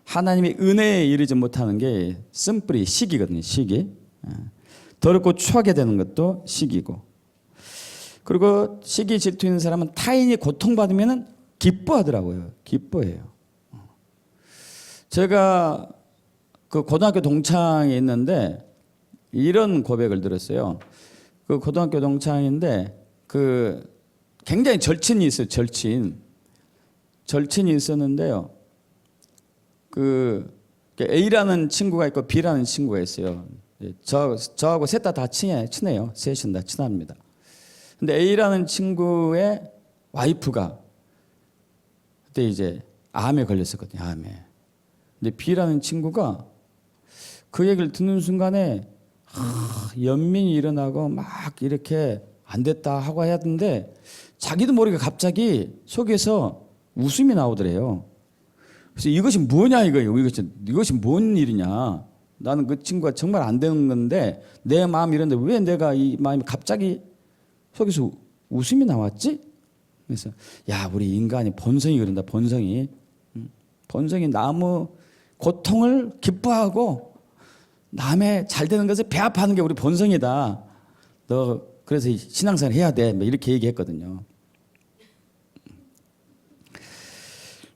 하나님의 은혜에 이르지 못하는 게 쓴뿌리 시기거든요. 시기. 더럽고 추하게 되는 것도 시기고 그리고 시기 질투 있는 사람은 타인이 고통받으면 기뻐하더라고요. 기뻐해요. 제가 그 고등학교 동창이 있는데 이런 고백을 들었어요. 그 고등학교 동창인데 그 굉장히 절친이 있어요. 절친이 있었는데요. 그 A라는 친구가 있고 B라는 친구가 있어요. 저하고 셋 다 친해요. 셋은 다 친합니다. 근데 A라는 친구의 와이프가 그때 이제 암에 걸렸었거든요. 암에. 근데 B라는 친구가 그 얘기를 듣는 순간에 연민이 일어나고 막 이렇게 안 됐다 하고 해야 하는데 자기도 모르게 갑자기 속에서 웃음이 나오더래요. 그래서 이것이 뭐냐 이거예요. 이것이 뭔 일이냐. 나는 그 친구가 정말 안 되는 건데 내 마음이 이런데 왜 내가 이 마음이 갑자기 속에서 웃음이 나왔지? 그래서 야 우리 인간이 본성이 그런다. 본성이 너무 고통을 기뻐하고 남의 잘 되는 것을 배합하는 게 우리 본성이다. 너 그래서 신앙생활 해야 돼. 이렇게 얘기했거든요.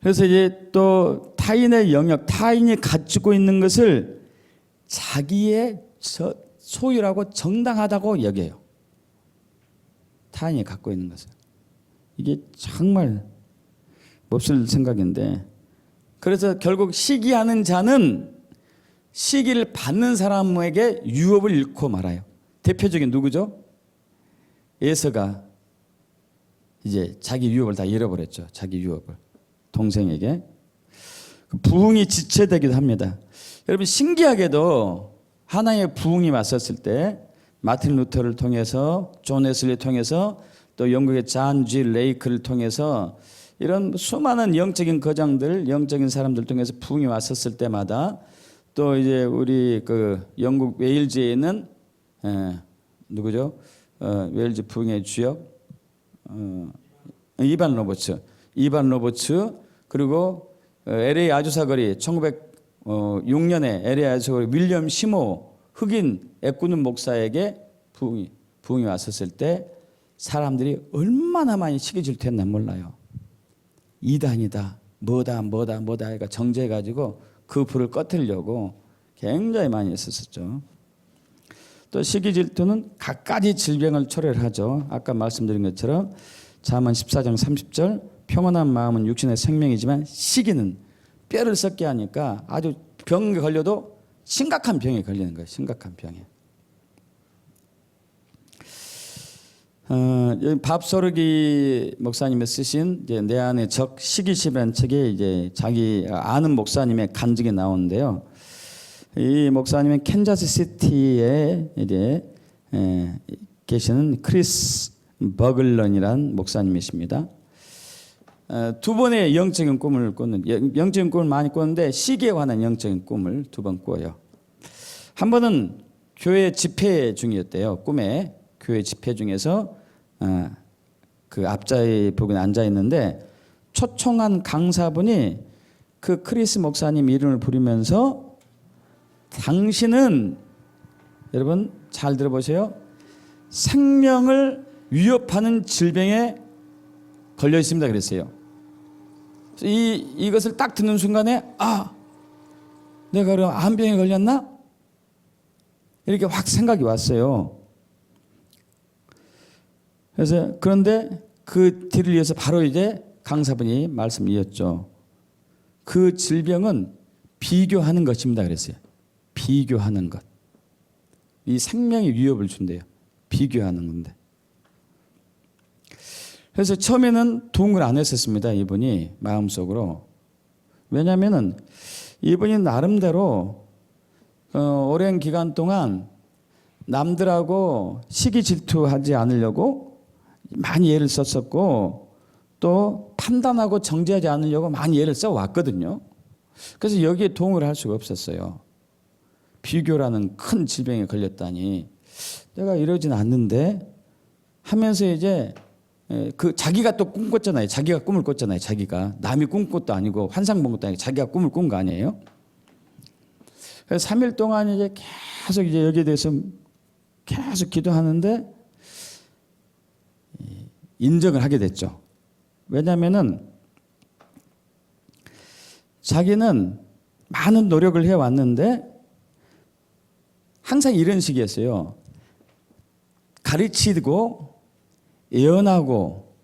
그래서 이제 또 타인의 영역, 타인이 가지고 있는 것을 자기의 소유라고 정당하다고 여겨요. 타인이 갖고 있는 것을. 이게 정말 몹쓸 생각인데, 그래서 결국 시기하는 자는 시기를 받는 사람에게 유업을 잃고 말아요. 대표적인 누구죠? 에서가 이제 자기 유업을 다 잃어버렸죠. 자기 유업을 동생에게. 부흥이 지체되기도 합니다. 여러분 신기하게도 하나의 부흥이 왔었을 때 마틴 루터를 통해서 존 웨슬리를 통해서 또 영국의 잔 G 레이크를 통해서 이런 수많은 영적인 거장들, 영적인 사람들 통해서 부흥이 왔었을 때마다 또 이제 우리 그 영국 웨일즈에 있는 누구죠? 웨일즈 부흥의 주역 이반 로버츠 그리고 LA 아주사거리 1906년에 LA 아주사거리 윌리엄 시모 흑인 애꾸는 목사에게 부흥이 왔었을 때 사람들이 얼마나 많이 시기 질투했나 몰라요. 이단이다, 뭐다 해가 정죄해가지고 그 불을 꺼뜨리려고 굉장히 많이 했었죠. 또 시기 질투는 갖가지 질병을 초래하죠. 아까 말씀드린 것처럼 잠언 14장 30절 평온한 마음은 육신의 생명이지만 시기는 뼈를 썩게 하니까 아주 병에 걸려도 심각한 병에 걸리는 거예요. 심각한 병에. 밥소르기 목사님이 쓰신 이제 내 안의 적 시기심이라는 책에 이제 자기 아는 목사님의 간증이 나오는데요. 이 목사님은 캔자스 시티에 이제 계시는 크리스 버글런이라는 목사님이십니다. 두 번의 영적인 꿈을 꿨는 영적인 꿈을 많이 꿨는데 시기에 관한 영적인 꿈을 두 번 꿔요. 한 번은 교회 집회 중이었대요. 꿈에 교회 집회 중에서 그 앞자리 부분에 앉아 있는데 초청한 강사분이 그 크리스 목사님 이름을 부르면서 당신은 여러분 잘 들어보세요. 생명을 위협하는 질병에 걸려 있습니다. 그랬어요. 이것을 딱 듣는 순간에 내가 그럼 암병에 걸렸나? 이렇게 확 생각이 왔어요. 그래서 그런데 그 뒤를 이어서 바로 이제 강사분이 말씀 이었죠. 그 질병은 비교하는 것입니다. 그랬어요. 비교하는 것. 이 생명에 위협을 준대요. 비교하는 건데. 그래서 처음에는 도움을 안 했었습니다. 이분이 마음속으로. 왜냐하면 이분이 나름대로 오랜 기간 동안 남들하고 시기 질투하지 않으려고 많이 애를 썼었고 또 판단하고 정죄하지 않으려고 많이 애를 써왔거든요. 그래서 여기에 도움을 할 수가 없었어요. 비교라는 큰 질병에 걸렸다니 내가 이러진 않는데 하면서 이제 그 자기가 또 꿈 꿨잖아요. 자기가 꿈을 꿨잖아요. 자기가 남이 꿈 꿨도 아니고 환상 본 것도 아니고 자기가 꿈을 꾼 거 아니에요. 그래서 3일 동안 이제 계속 이제 여기에 대해서 계속 기도하는데 인정을 하게 됐죠. 왜냐하면은 자기는 많은 노력을 해왔는데 항상 이런 식이었어요. 가르치고 예언하고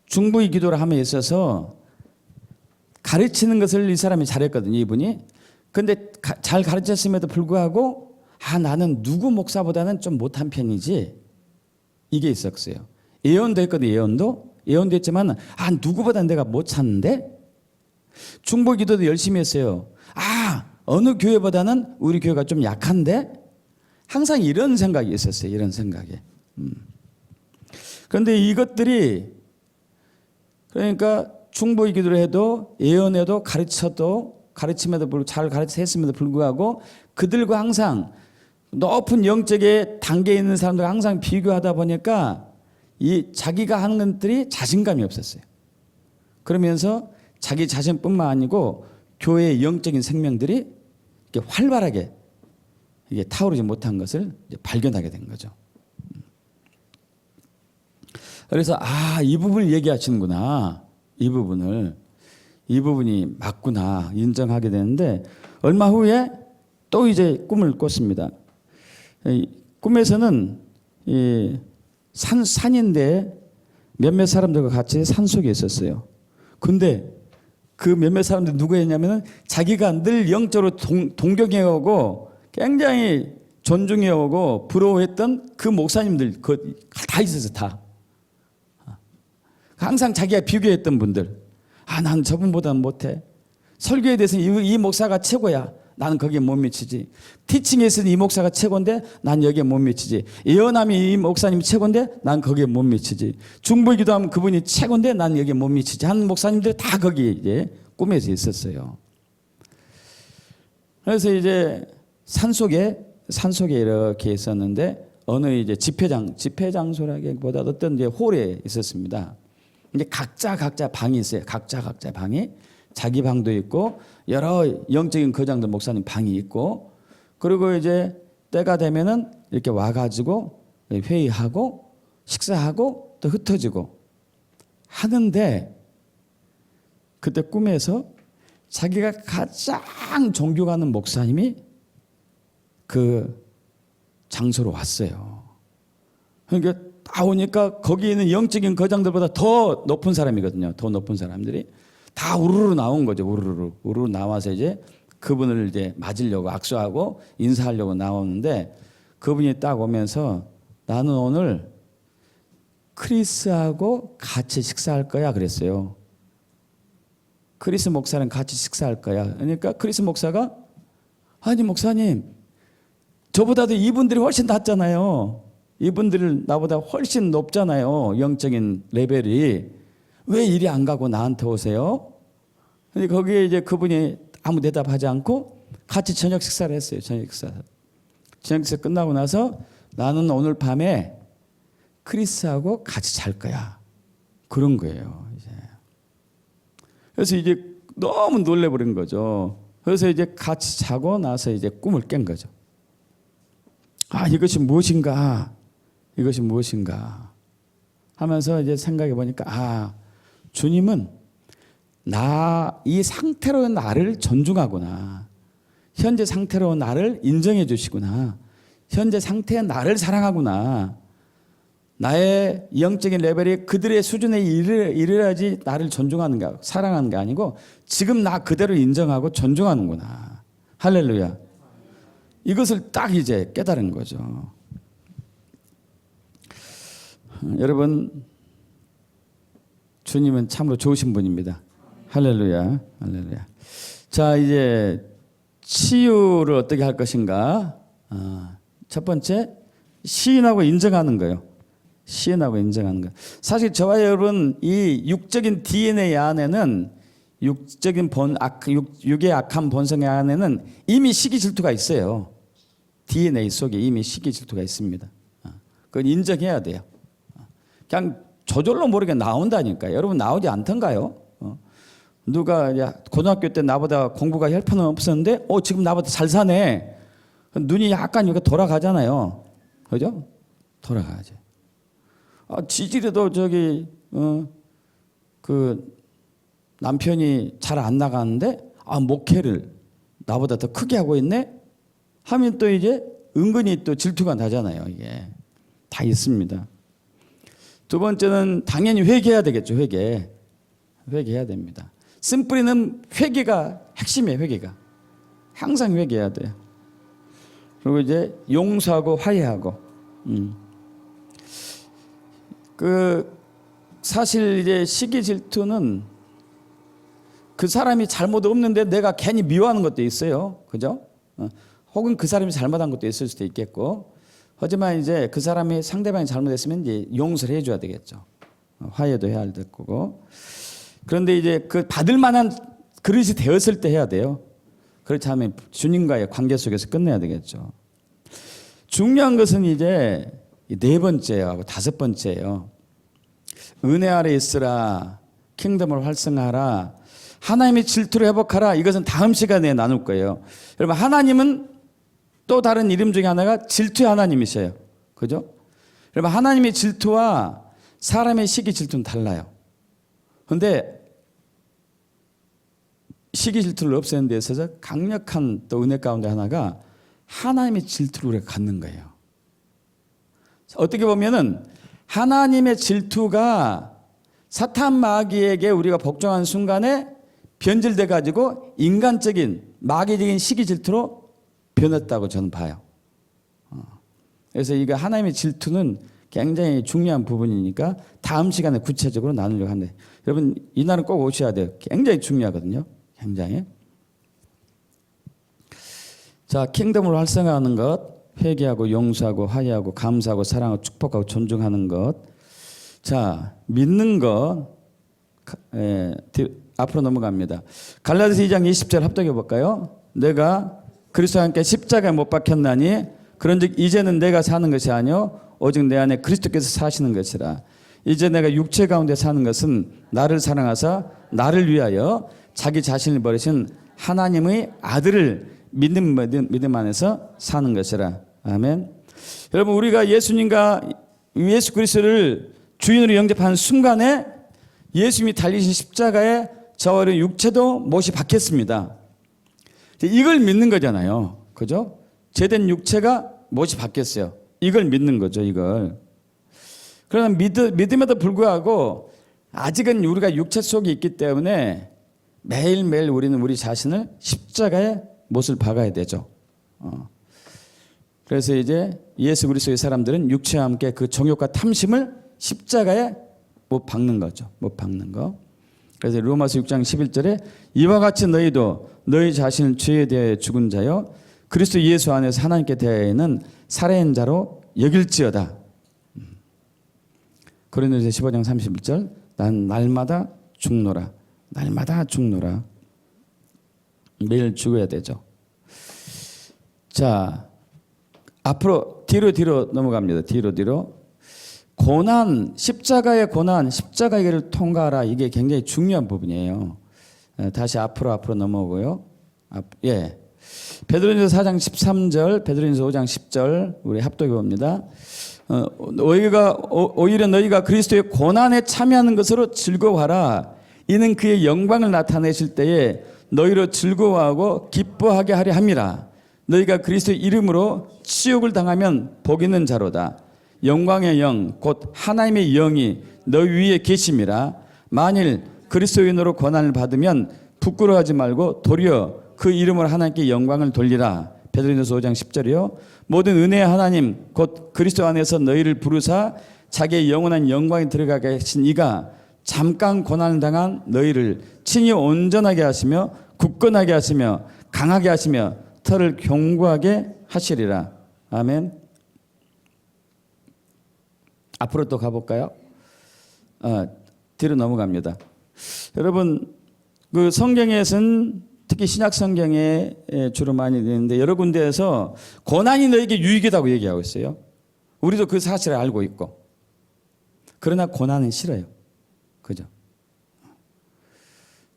중보의 기도를 함에 있어서 가르치는 것을 이 사람이 잘했거든요. 이분이. 근데 잘 가르쳤음에도 불구하고 나는 누구 목사보다는 좀 못한 편이지 이게 있었어요. 예언도 했거든요. 예언도 했지만 누구보다 내가 못 찾는데 중보 기도도 열심히 했어요. 어느 교회보다는 우리 교회가 좀 약한데 항상 이런 생각이 있었어요. 이런 생각이. 그런데 이것들이 그러니까 중보의 기도를 해도 예언해도 가르침에도 불구하고 잘 가르쳤음에도 불구하고 그들과 항상 높은 영적의 단계에 있는 사람들과 항상 비교하다 보니까 이 자기가 하는 것들이 자신감이 없었어요. 그러면서 자기 자신뿐만 아니고 교회의 영적인 생명들이 이렇게 활발하게 이게 타오르지 못한 것을 이제 발견하게 된 거죠. 그래서 이 부분을 얘기하시는구나. 이 부분이 맞구나 인정하게 되는데 얼마 후에 또 이제 꿈을 꿨습니다. 꿈에서는 산인데 몇몇 사람들과 같이 산 속에 있었어요. 근데 그 몇몇 사람들 누구였냐면은 자기가 늘 영적으로 동경해오고 굉장히 존중해오고 부러워했던 그 목사님들 다 있었어요. 다. 항상 자기가 비교했던 분들. 난 저분보다는 못해. 설교에 대해서는 이 목사가 최고야. 나는 거기에 못 미치지. 티칭에서는 이 목사가 최고인데 난 여기에 못 미치지. 예언하면 이 목사님이 최고인데 난 거기에 못 미치지. 중보 기도하면 그분이 최고인데 난 여기에 못 미치지. 하는 목사님들 다 거기에 이제 꿈에서 있었어요. 그래서 이제 산속에 이렇게 있었는데 어느 이제 집회 장소라기보다 어떤 이제 홀에 있었습니다. 이제 각자 방이 있어요. 각자 방이. 자기 방도 있고 여러 영적인 거장들 목사님 방이 있고 그리고 이제 때가 되면은 이렇게 와가지고 회의하고 식사하고 또 흩어지고 하는데 그때 꿈에서 자기가 가장 존경하는 목사님이 그 장소로 왔어요. 그러니까 나오니까 거기 있는 영적인 거장들보다 더 높은 사람이거든요. 더 높은 사람들이 다 우르르 나온 거죠. 우르르 나와서 이제 그분을 이제 맞으려고 악수하고 인사하려고 나오는데 그분이 딱 오면서 나는 오늘 크리스하고 같이 식사할 거야 그랬어요. 크리스 목사랑 같이 식사할 거야. 그러니까 크리스 목사가 아니 목사님 저보다도 이분들이 훨씬 낫잖아요. 이분들 나보다 훨씬 높잖아요. 영적인 레벨이. 왜 이리 안 가고 나한테 오세요? 근데 거기에 이제 그분이 아무 대답하지 않고 같이 저녁 식사를 했어요. 저녁 식사 끝나고 나서 나는 오늘 밤에 크리스하고 같이 잘 거야. 그런 거예요. 이제. 그래서 이제 너무 놀래버린 거죠. 그래서 이제 같이 자고 나서 이제 꿈을 깬 거죠. 이것이 무엇인가 하면서 이제 생각해 보니까 주님은 이 상태로 나를 존중하구나. 현재 상태로 나를 인정해 주시구나. 현재 상태의 나를 사랑하구나. 나의 영적인 레벨이 그들의 수준에 이르러야지 나를 존중하는가, 사랑하는 게 아니고 지금 나 그대로 인정하고 존중하는구나. 할렐루야. 이것을 딱 이제 깨달은 거죠. 여러분, 주님은 참으로 좋으신 분입니다. 할렐루야. 할렐루야. 자, 이제 치유를 어떻게 할 것인가? 첫 번째, 시인하고 인정하는 거예요. 시인하고 인정하는 거. 사실 저와 여러분 이 육적인 DNA 안에는 육의 악한 본성의 안에는 이미 시기 질투가 있어요. DNA 속에 이미 시기 질투가 있습니다. 그건 인정해야 돼요. 그냥 저절로 모르게 나온다니까. 여러분 나오지 않던가요? 누가 고등학교 때 나보다 공부가 혈편은 없었는데 지금 나보다 잘 사네. 눈이 약간 이렇게 돌아가잖아요. 그죠? 돌아가야지. 지지리도 그 남편이 잘 안 나가는데 목회를 나보다 더 크게 하고 있네 하면 또 이제 은근히 또 질투가 나잖아요. 이게 다 있습니다. 두 번째는 당연히 회개해야 되겠죠. 회개해야 됩니다. 쓴뿌리는 회개가 핵심이에요. 회개가 항상 회개해야 돼요. 그리고 이제 용서하고 화해하고. 사실 이제 시기 질투는 그 사람이 잘못 없는데 내가 괜히 미워하는 것도 있어요. 그죠? 혹은 그 사람이 잘못한 것도 있을 수도 있겠고. 하지만 이제 그 사람이 상대방이 잘못했으면 이제 용서를 해줘야 되겠죠. 화해도 해야 될 거고. 그런데 이제 그 받을 만한 그릇이 되었을 때 해야 돼요. 그렇지 않으면 주님과의 관계 속에서 끝내야 되겠죠. 중요한 것은 이제 네 번째하고 다섯 번째예요. 은혜 아래 있으라, 킹덤을 활성화하라, 하나님의 질투를 회복하라. 이것은 다음 시간에 나눌 거예요. 여러분, 하나님은 또 다른 이름 중에 하나가 질투의 하나님이셔요. 그죠? 여러분, 하나님의 질투와 사람의 시기 질투는 달라요. 그런데 시기 질투를 없애는 데 있어서 강력한 또 은혜 가운데 하나가 하나님의 질투를 우리가 갖는 거예요. 어떻게 보면은 하나님의 질투가 사탄 마귀에게 우리가 복종하는 순간에 변질돼 가지고 인간적인 마귀적인 시기 질투로 변했다고 저는 봐요. 그래서 이거 하나님의 질투는 굉장히 중요한 부분이니까 다음 시간에 구체적으로 나누려고 하는데, 여러분 이날은 꼭 오셔야 돼요. 굉장히 중요하거든요. 굉장히. 자, 킹덤을 활성화하는 것, 회개하고 용서하고 화해하고 감사하고 사랑하고 축복하고 존중하는 것. 자, 믿는 것. 앞으로 넘어갑니다. 갈라디아서 2장 20절 합독해 볼까요? 내가 그리스도와 함께 십자가에 못 박혔나니 그런즉 이제는 내가 사는 것이 아니요 오직 내 안에 그리스도께서 사시는 것이라. 이제 내가 육체 가운데 사는 것은 나를 사랑하사 나를 위하여 자기 자신을 버리신 하나님의 아들을 믿음 안에서 사는 것이라. 아멘. 여러분, 우리가 예수님과 예수 그리스도를 주인으로 영접하는 순간에 예수님이 달리신 십자가에 저와 우리 육체도 못이 박혔습니다. 이걸 믿는 거잖아요. 그죠? 제된 육체가 못이 박혔어요. 이걸 믿는 거죠, 이걸. 그러나 믿음에도 불구하고 아직은 우리가 육체 속에 있기 때문에 매일매일 우리는 우리 자신을 십자가에 못을 박아야 되죠. 그래서 이제 예수 그리스도의 사람들은 육체와 함께 그 정욕과 탐심을 십자가에 못 박는 거죠. 못 박는 거. 그래서 로마서 6장 11절에 이와 같이 너희도 너희 자신을 죄에 대하여 죽은 자여 그리스도 예수 안에서 하나님께 대하여는 살아있는 자로 여길지어다. 고린도서 15장 31절 난 날마다 죽노라. 날마다 죽노라. 매일 죽어야 되죠. 자, 앞으로 뒤로 넘어갑니다. 뒤로. 고난, 십자가의 고난, 십자가의 길을 통과하라. 이게 굉장히 중요한 부분이에요. 다시 앞으로 넘어오고요. 예. 베드로전서 4장 13절, 베드로전서 5장 10절 우리 합독해 봅니다. 오히려 너희가 그리스도의 고난에 참여하는 것으로 즐거워하라. 이는 그의 영광을 나타내실 때에 너희로 즐거워하고 기뻐하게 하려 함이라. 너희가 그리스도의 이름으로 치욕을 당하면 복 있는 자로다. 영광의 영 곧 하나님의 영이 너희 위에 계심이라. 만일 그리스도인으로 고난을 받으면 부끄러워하지 말고 도리어 그 이름으로 하나님께 영광을 돌리라. 베드로전서 5장 10절이요. 모든 은혜의 하나님 곧 그리스도 안에서 너희를 부르사 자기의 영원한 영광에 들어가게 하신 이가 잠깐 고난을 당한 너희를 친히 온전하게 하시며 굳건하게 하시며 강하게 하시며 털을 견고하게 하시리라. 아멘. 앞으로 또 가볼까요? 뒤로 넘어갑니다. 여러분, 그 성경에서는 특히 신약 성경에 주로 많이 되는데 여러 군데에서 고난이 너에게 유익이라고 얘기하고 있어요. 우리도 그 사실을 알고 있고. 그러나 고난은 싫어요. 그죠?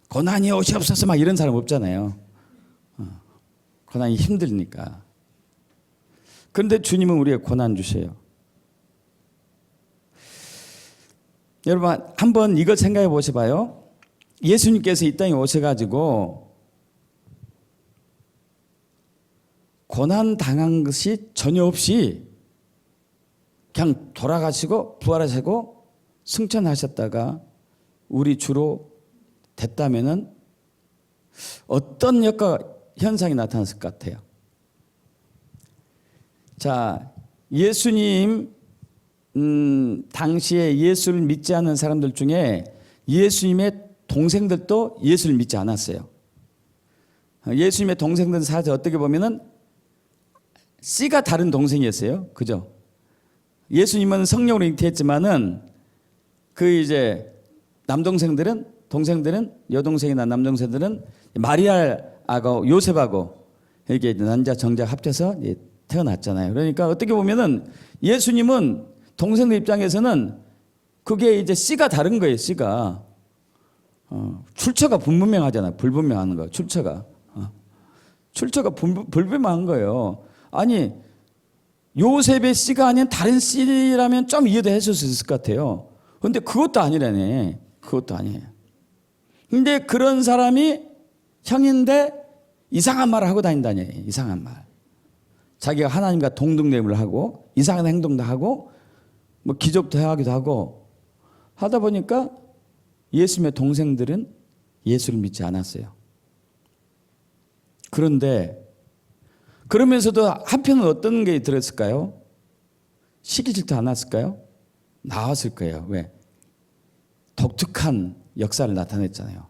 고난이 오시옵소서 막 이런 사람 없잖아요. 고난이 힘드니까. 그런데 주님은 우리에게 고난 주셔요. 여러분 한번 이걸 생각해 보셔봐요. 예수님께서 이 땅에 오셔가지고 고난 당한 것이 전혀 없이 그냥 돌아가시고 부활하시고 승천하셨다가 우리 주로 됐다면은 어떤 현상이 나타났을 것 같아요. 자, 예수님 당시에 예수를 믿지 않는 사람들 중에 예수님의 동생들도 예수를 믿지 않았어요. 예수님의 동생들 사실 어떻게 보면은 씨가 다른 동생이었어요. 그죠? 예수님은 성령으로 잉태했지만은 그 이제 동생들은 여동생이나 남동생들은 마리아하고 요셉하고 이렇게 남자 정자 합쳐서 태어났잖아요. 그러니까 어떻게 보면은 예수님은 동생들 입장에서는 그게 이제 씨가 다른 거예요. 씨가 출처가 불분명하잖아요. 불분명한 거. 출처가 불분명한 거예요. 아니 요셉의 씨가 아닌 다른 씨라면 좀 이해도 했을 수 있을 것 같아요. 그런데 그것도 아니라네. 그것도 아니에요. 근데 그런 사람이 형인데 이상한 말을 하고 다닌다니. 이상한 말. 자기가 하나님과 동등됨을 하고 이상한 행동도 하고 뭐 기적도 하기도 하고 하다 보니까 예수님의 동생들은 예수를 믿지 않았어요. 그런데 그러면서도 한편은 어떤 게 들었을까요? 시기 질투 안 났을까요? 나왔을 거예요. 왜? 독특한 역사를 나타냈잖아요.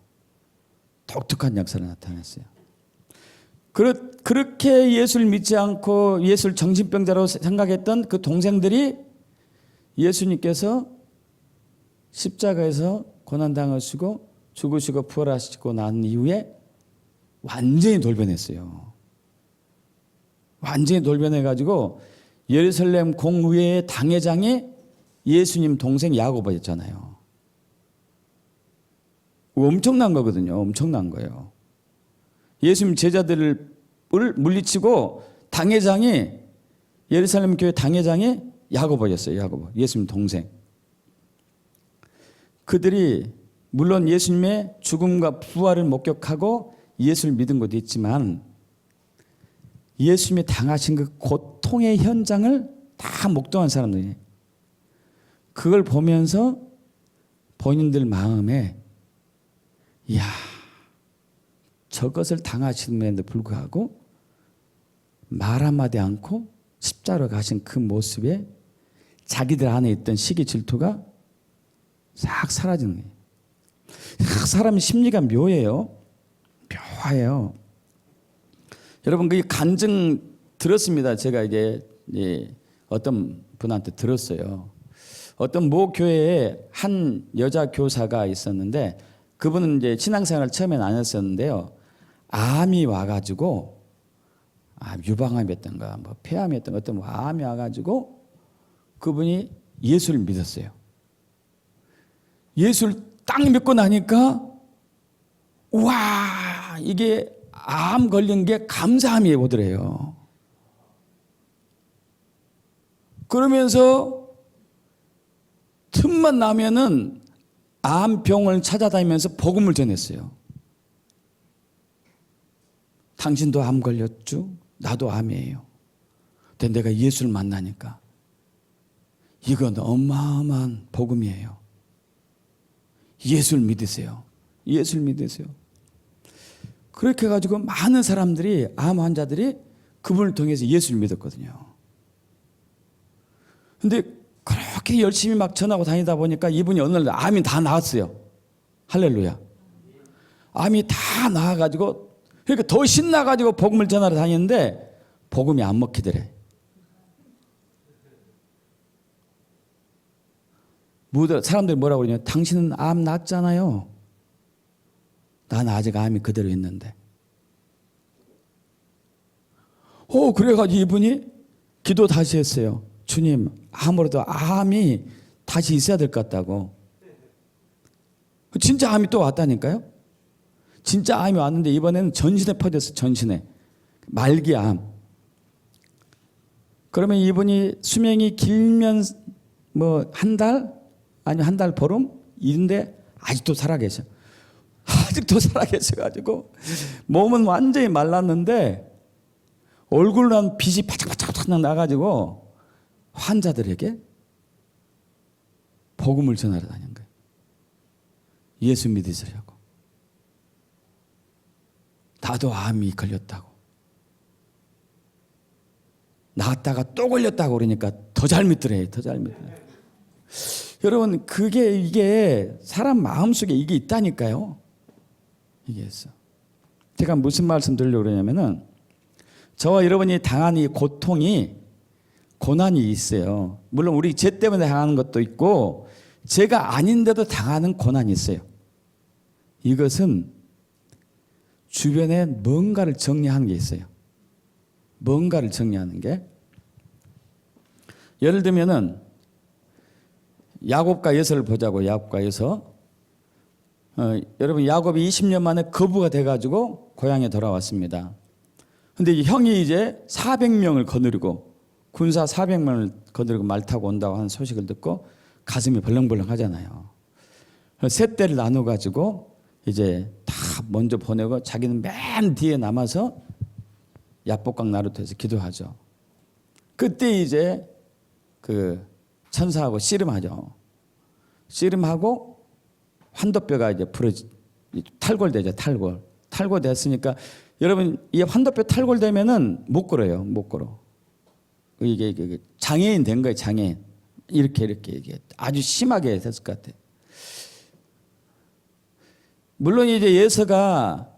독특한 역사를 나타냈어요. 그렇게 예수를 믿지 않고 예수를 정신병자로 생각했던 그 동생들이 예수님께서 십자가에서 고난당하시고 죽으시고 부활하시고 난 이후에 완전히 돌변했어요. 완전히 돌변해가지고 예루살렘 공의회의 당회장이 예수님 동생 야고보였잖아요. 엄청난 거거든요. 엄청난 거예요. 예수님 제자들을 물리치고 당회장이 예루살렘 교회 당회장이 야고보였어요. 야고보. 예수님 동생. 그들이 물론 예수님의 죽음과 부활을 목격하고 예수를 믿은 것도 있지만 예수님이 당하신 그 고통의 현장을 다 목도한 사람들이 그걸 보면서 본인들 마음에 이야 저것을 당하시는데도 불구하고 말 한마디 않고 십자가로 가신 그 모습에 자기들 안에 있던 시기 질투가 싹 사라지는 거예요. 사람의 심리가 묘해요. 묘해요. 여러분 그 간증 들었습니다. 제가 이게 어떤 분한테 들었어요. 어떤 모 교회에 한 여자 교사가 있었는데 그분은 이제 신앙생활을 처음에는 안 했었는데요. 암이 와가지고 유방암이었던가 뭐 폐암이었던가 어떤 암이 와가지고 그분이 예수를 믿었어요. 예수를 딱 믿고 나니까 와 이게 암 걸린 게 감사함이 오더래요. 그러면서 틈만 나면은 암병을 찾아다니면서 복음을 전했어요. 당신도 암 걸렸죠? 나도 암이에요. 근데 내가 예수를 만나니까 이건 어마어마한 복음이에요. 예수를 믿으세요. 예수를 믿으세요. 그렇게 해가지고 많은 사람들이 암 환자들이 그분을 통해서 예수를 믿었거든요. 근데 그렇게 열심히 막 전하고 다니다 보니까 이분이 어느 날 암이 다 나았어요. 할렐루야. 암이 다 나아가지고 그러니까 더 신나가지고 복음을 전하러 다니는데 복음이 안 먹히더래. 사람들이 뭐라고 그러냐면 당신은 암 났잖아요. 난 아직 암이 그대로 있는데. 그래가지고 이분이 기도 다시 했어요. 주님, 아무래도 암이 다시 있어야 될 것 같다고. 진짜 암이 또 왔다니까요. 진짜 암이 왔는데 이번에는 전신에 퍼졌어요. 전신에. 말기암. 그러면 이분이 수명이 길면 뭐 한 달? 아니면 한 달 보름? 이런데 아직도 살아계셔. 아직도 살아계셔가지고 몸은 완전히 말랐는데 얼굴로 빛이 바짝바짝 나가지고 환자들에게 복음을 전하러 다니는 거예요. 예수 믿으시라고. 나도 암이 걸렸다고. 나았다가 또 걸렸다고 그러니까 더 잘 믿더래. 더 잘 믿더래. 여러분 이게 사람 마음속에 이게 있다니까요. 이게 있어. 제가 무슨 말씀 드리려고 그러냐면은 저와 여러분이 당한 이 고통이 고난이 있어요. 물론 우리 죄 때문에 당하는 것도 있고 죄가 아닌데도 당하는 고난이 있어요. 이것은 주변에 뭔가를 정리하는 게 있어요. 뭔가를 정리하는 게. 예를 들면은 야곱과 여서를 보자고. 야곱과 여서. 여러분 야곱이 20년 만에 거부가 돼가지고 고향에 돌아왔습니다. 근데 형이 이제 400명을 거느리고 군사 400명을 거느리고 말 타고 온다고 하는 소식을 듣고 가슴이 벌렁벌렁 하잖아요. 세 대를 나눠가지고 이제 다 먼저 보내고 자기는 맨 뒤에 남아서 야복강 나루터에서 기도하죠. 그때 이제 그 천사하고 씨름하죠. 씨름하고 환도뼈가 이제 탈골되죠. 탈골됐으니까 여러분 이 환도뼈 탈골되면은 못 걸어요. 못 걸어. 이게 장애인 된 거예요. 장애인. 이렇게 이게 아주 심하게 됐을 것 같아요. 물론 이제 예서가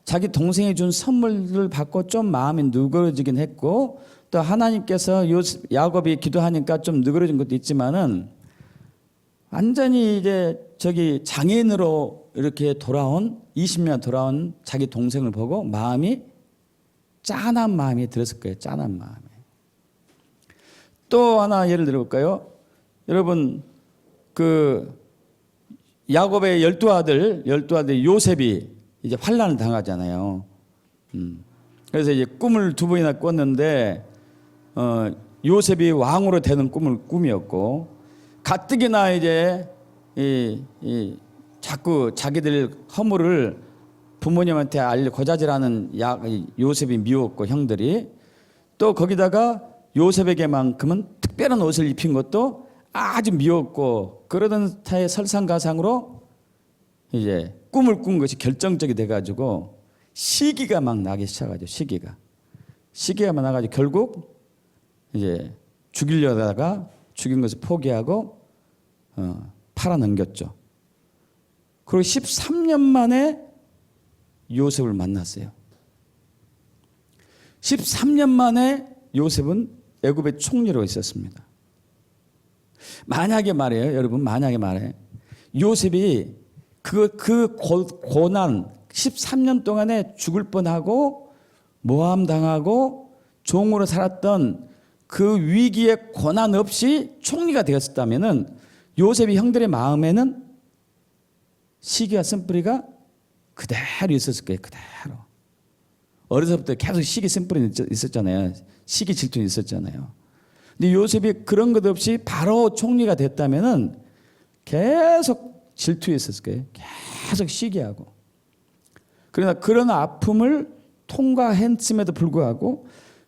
자기 동생이 준 선물을 받고 좀 마음이 누그러지긴 했고 또 하나님께서 야곱이 기도하니까 좀 누그러진 것도 있지만은 완전히 이제 저기 장애인으로 이렇게 돌아온 20년 돌아온 자기 동생을 보고 마음이 짠한 마음이 들었을 거예요. 짠한 마음이. 또 하나 예를 들어볼까요? 여러분 그 야곱의 12아들 요셉이 이제 환난을 당하잖아요. 그래서 이제 꿈을 두 번이나 꿨는데 요셉이 왕으로 되는 꿈을 꾸미었고 가뜩이나 이제 자꾸 자기들 허물을 부모님한테 알려 고자질하는 요셉이 미웠고 형들이 또 거기다가 요셉에게만큼은 특별한 옷을 입힌 것도 아주 미웠고 그러던 타의 설상가상으로 이제 꿈을 꾼 것이 결정적이 돼가지고 시기가 막 나기 시작하죠. 시기가 막 나가지고 결국 이제 죽이려다가 죽인 것을 포기하고 팔아 넘겼죠. 그리고 13년 만에 요셉을 만났어요. 13년 만에 요셉은 애굽의 총리로 있었습니다. 만약에 말이에요, 여러분, 만약에 말해 요셉이 그 고난 13년 동안에 죽을 뻔하고 모함당하고 종으로 살았던 그 위기의 고난 없이 총리가 되었다면은 요셉이 형들의 마음에는 시기와 쓴뿌리가 그대로 있었을 거예요. 그대로. 어려서부터 계속 시기 쓴뿌리 있었잖아요. 시기 질투는 있었잖아요. 근데 요셉이 그런 것 없이 바로 총리가 됐다면은 계속 질투에 있었을 거예요. 계속 시기하고. 그러나 그런 아픔을 통과했음에도 불구하고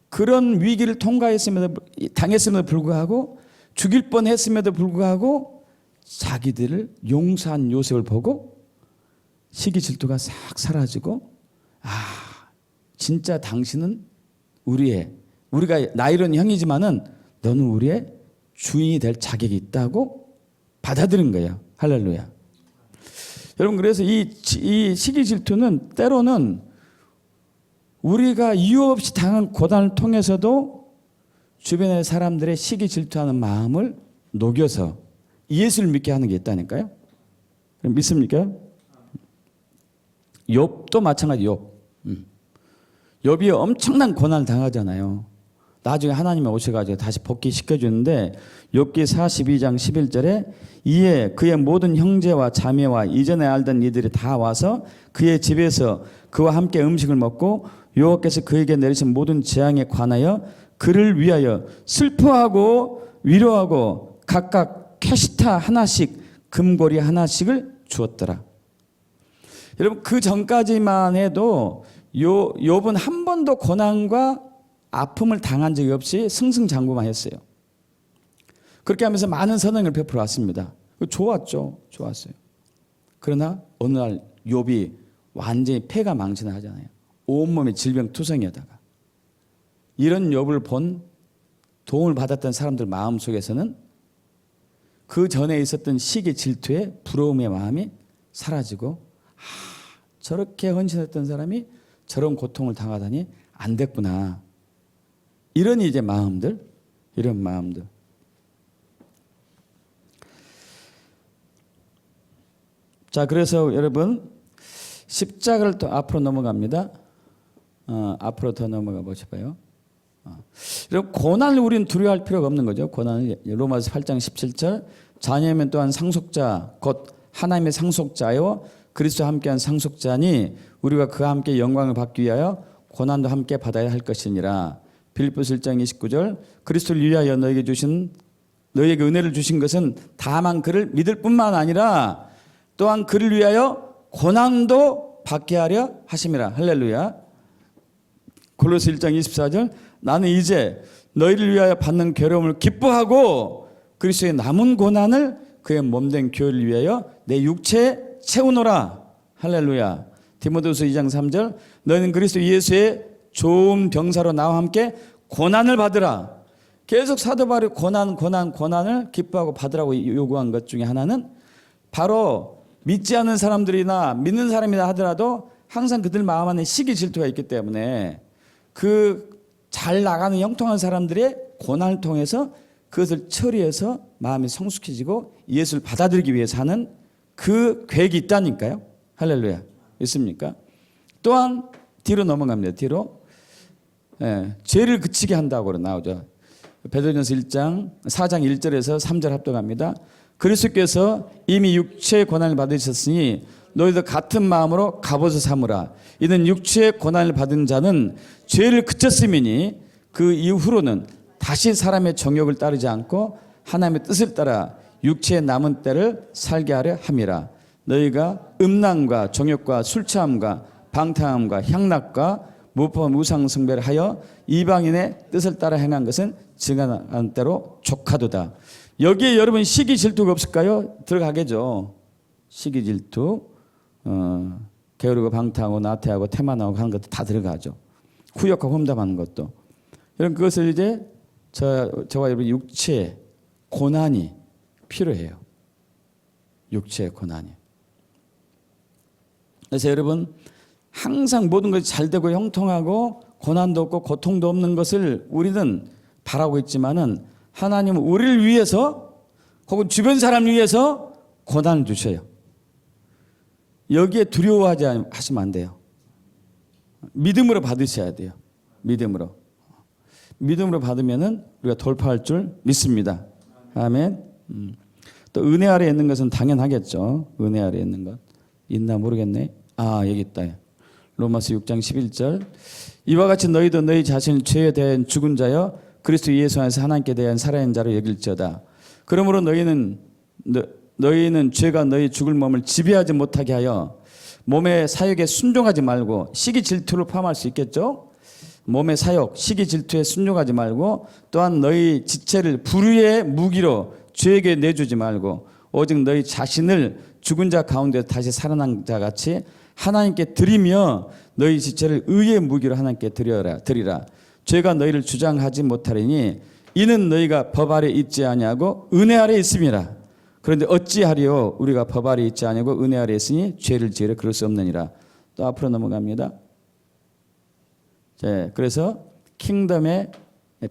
그런 위기를 당했음에도 불구하고 죽일 뻔했음에도 불구하고 자기들을 용서한 요셉을 보고 시기 질투가 싹 사라지고 진짜 당신은 우리가 나이로는 형이지만은 너는 우리의 주인이 될 자격이 있다고 받아들인 거예요. 할렐루야. 여러분 그래서 이 시기 질투는 때로는 우리가 이유 없이 당한 고난을 통해서도 주변의 사람들의 시기 질투하는 마음을 녹여서 예수를 믿게 하는 게 있다니까요. 믿습니까? 욥도 마찬가지. 욥이 엄청난 고난을 당하잖아요. 나중에 하나님이 오셔가지고 다시 복귀시켜주는데 욥기 42장 11절에 이에 그의 모든 형제와 자매와 이전에 알던 이들이 다 와서 그의 집에서 그와 함께 음식을 먹고 여호와께서 그에게 내리신 모든 재앙에 관하여 그를 위하여 슬퍼하고 위로하고 각각 캐시타 하나씩 금고리 하나씩을 주었더라. 여러분 그 전까지만 해도 욥은 한 번도 고난과 아픔을 당한 적이 없이 승승장구만 했어요. 그렇게 하면서 많은 선행을 베풀어 왔습니다. 좋았죠. 좋았어요. 그러나 어느 날 욥이 완전히 폐가 망신을 하잖아요. 온몸에 질병투성이에다가 이런 욥을 본 도움을 받았던 사람들 마음속에서는 그 전에 있었던 시기 질투에 부러움의 마음이 사라지고 저렇게 헌신했던 사람이 저런 고통을 당하다니 안 됐구나. 이런 이제 마음들, 이런 마음들. 자, 그래서 여러분 십자가를 또 앞으로 넘어갑니다. 앞으로 더 넘어가 보셔봐요. 여러분 고난을 우리는 두려워할 필요가 없는 거죠. 고난은 로마서 8장 17절 자녀면 또한 상속자 곧 하나님의 상속자요 그리스도와 함께한 상속자니 우리가 그와 함께 영광을 받기 위하여 고난도 함께 받아야 할 것이니라. 빌립보서 1장 29절 그리스도를 위하여 너에게 은혜를 주신 것은 다만 그를 믿을 뿐만 아니라 또한 그를 위하여 고난도 받게 하려 하심이라. 할렐루야. 골로새 1장 24절 나는 이제 너희를 위하여 받는 괴로움을 기뻐하고 그리스도의 남은 고난을 그의 몸된 교회를 위하여 내 육체에 채우노라. 할렐루야. 디모데후서 2장 3절 너희는 그리스도 예수의 좋은 병사로 나와 함께 고난을 받으라. 계속 사도 바울이 고난을 기뻐하고 받으라고 요구한 것 중에 하나는 바로 믿지 않는 사람들이나 믿는 사람이라 하더라도 항상 그들 마음 안에 시기 질투가 있기 때문에 그 잘 나가는 형통한 사람들의 고난을 통해서 그것을 처리해서 마음이 성숙해지고 예수를 받아들이기 위해서 하는 그 계획이 있다니까요. 할렐루야. 있습니까? 또한 뒤로 넘어갑니다. 뒤로 죄를 그치게 한다고 나오죠. 베드로전서 4장 1절에서 3절 합독합니다. 그리스도께서 이미 육체의 고난을 받으셨으니 너희도 같은 마음으로 갑옷을 삼으라. 이는 육체의 고난을 받은 자는 죄를 그쳤음이니 그 이후로는 다시 사람의 정욕을 따르지 않고 하나님의 뜻을 따라 육체의 남은 때를 살게 하려 함이라. 너희가 음란과 정욕과 술 취함과 방탕함과 향락과 무법한 우상 숭배를 하여 이방인의 뜻을 따라 행한 것은 증언한 대로 족하도다. 여기에 여러분 시기 질투가 없을까요? 들어가겠죠. 시기 질투, 게으르고 방탕하고 나태하고 태만하고 하는 것도 다 들어가죠. 후욕하고 험담하는 것도. 여러분 그것을 이제 저와 여러분 육체의 고난이 필요해요. 육체의 고난이. 그래서 여러분 항상 모든 것이 잘 되고 형통하고 고난도 없고 고통도 없는 것을 우리는 바라고 있지만은 하나님은 우리를 위해서 혹은 주변 사람을 위해서 고난을 주셔요. 여기에 두려워하지 하시면 안 돼요. 믿음으로 받으셔야 돼요. 믿음으로 받으면은 우리가 돌파할 줄 믿습니다. 아멘. 또 은혜 아래 있는 것은 당연하겠죠. 은혜 아래 있는 것 있나 모르겠네. 여기 있다. 로마서 6장 11절 이와 같이 너희도 너희 자신을 죄에 대한 죽은 자여 그리스도 예수 안에서 하나님께 대한 살아있는 자로 여길지어다. 그러므로 너희는 죄가 너희 죽을 몸을 지배하지 못하게 하여 몸의 사욕에 순종하지 말고 시기 질투를 포함할 수 있겠죠. 몸의 사욕, 시기 질투에 순종하지 말고 또한 너희 지체를 불의의 무기로 죄에게 내주지 말고 오직 너희 자신을 죽은 자 가운데 다시 살아난 자 같이 하나님께 드리며 너희 지체를 의의 무기로 하나님께 드리라. 죄가 너희를 주장하지 못하리니 이는 너희가 법 아래 있지 아니하고 은혜 아래 있음이라. 그런데 어찌하리요 우리가 법 아래 있지 아니하고 은혜 아래 있으니 죄를 지으려 그럴 수 없느니라. 또 앞으로 넘어갑니다. 그래서 킹덤의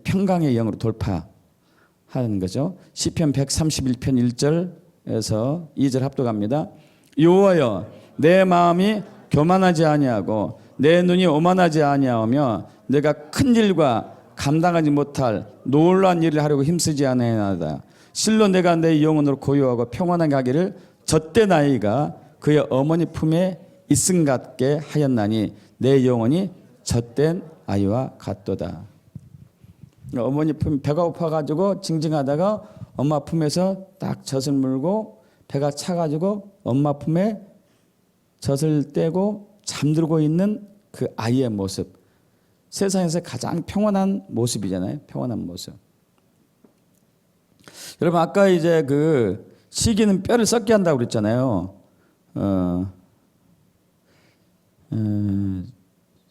평강의 영으로 돌파하는 거죠. 시편 131편 1절에서 2절 합독합니다. 여호와여 내 마음이 교만하지 아니하고 내 눈이 오만하지 아니하며 내가 큰 일과 감당하지 못할 놀라운 일을 하려고 힘쓰지 아니하나이다. 실로 내가 내 영혼으로 고요하고 평안하게 하기를 젖된 아이가 그의 어머니 품에 있음 같게 하였나니 내 영혼이 젖된 아이와 같도다. 어머니 품 배가 고파가지고 징징하다가 엄마 품에서 딱 젖을 물고 배가 차가지고 엄마 품에 젖을 떼고 잠들고 있는 그 아이의 모습. 세상에서 가장 평온한 모습이잖아요. 평온한 모습. 여러분 아까 이제 그 시기는 뼈를 썩게 한다고 그랬잖아요.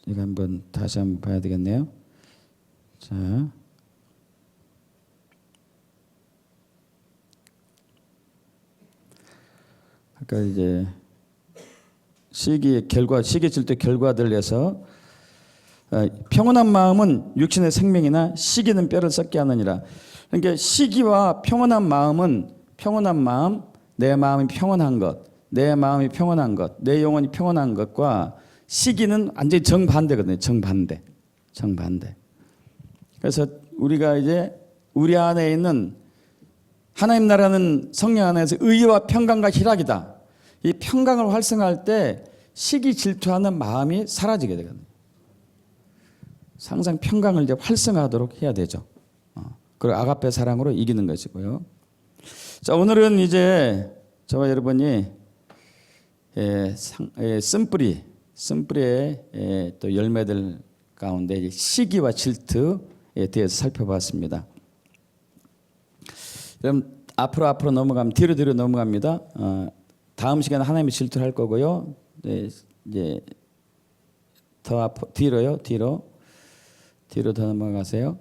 이거 한번 다시 한번 봐야 되겠네요. 자, 아까 이제 시기 질투 결과들에서 평온한 마음은 육신의 생명이나 시기는 뼈를 썩게 하느니라. 그러니까 시기와 평온한 마음은 평온한 마음, 내 마음이 평온한 것, 내 마음이 평온한 것, 내 영혼이 평온한 것과 시기는 완전히 정반대거든요. 정반대. 그래서 우리가 이제 우리 안에 있는 하나님 나라는 성령 안에서 의와 평강과 희락이다. 이 평강을 활성화할 때 시기 질투하는 마음이 사라지게 되거든요. 항상 평강을 이제 활성화하도록 해야 되죠. 그리고 아가페 사랑으로 이기는 것이고요. 자, 오늘은 이제 저와 여러분이 쓴뿌리의 또 열매들 가운데 시기와 질투에 대해서 살펴봤습니다. 그럼 앞으로 넘어가면 뒤로 넘어갑니다. 다음 시간에 하나님의 질투를 할 거고요. 이제 더 뒤로 더 넘어가세요.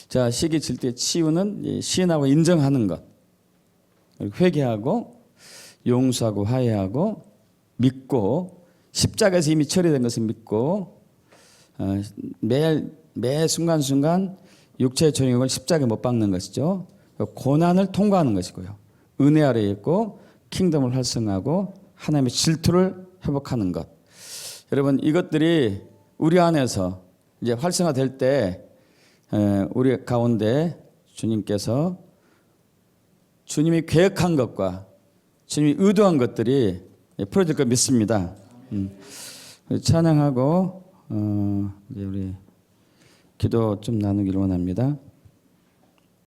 자, 시기 질투의 치유는 시인하고 인정하는 것, 회개하고 용서하고 화해하고 믿고 십자가에서 이미 처리된 것을 믿고 매 순간순간 육체의 정욕을 십자가에 못 박는 것이죠. 고난을 통과하는 것이고요. 은혜 아래에 있고 킹덤을 활성화하고 하나님의 질투를 회복하는 것. 여러분, 이것들이 우리 안에서 이제 활성화될 때 우리 가운데 주님께서 주님이 계획한 것과 주님이 의도한 것들이 풀어질 걸 믿습니다. 찬양하고 이제 우리 기도 좀 나누기를 원합니다.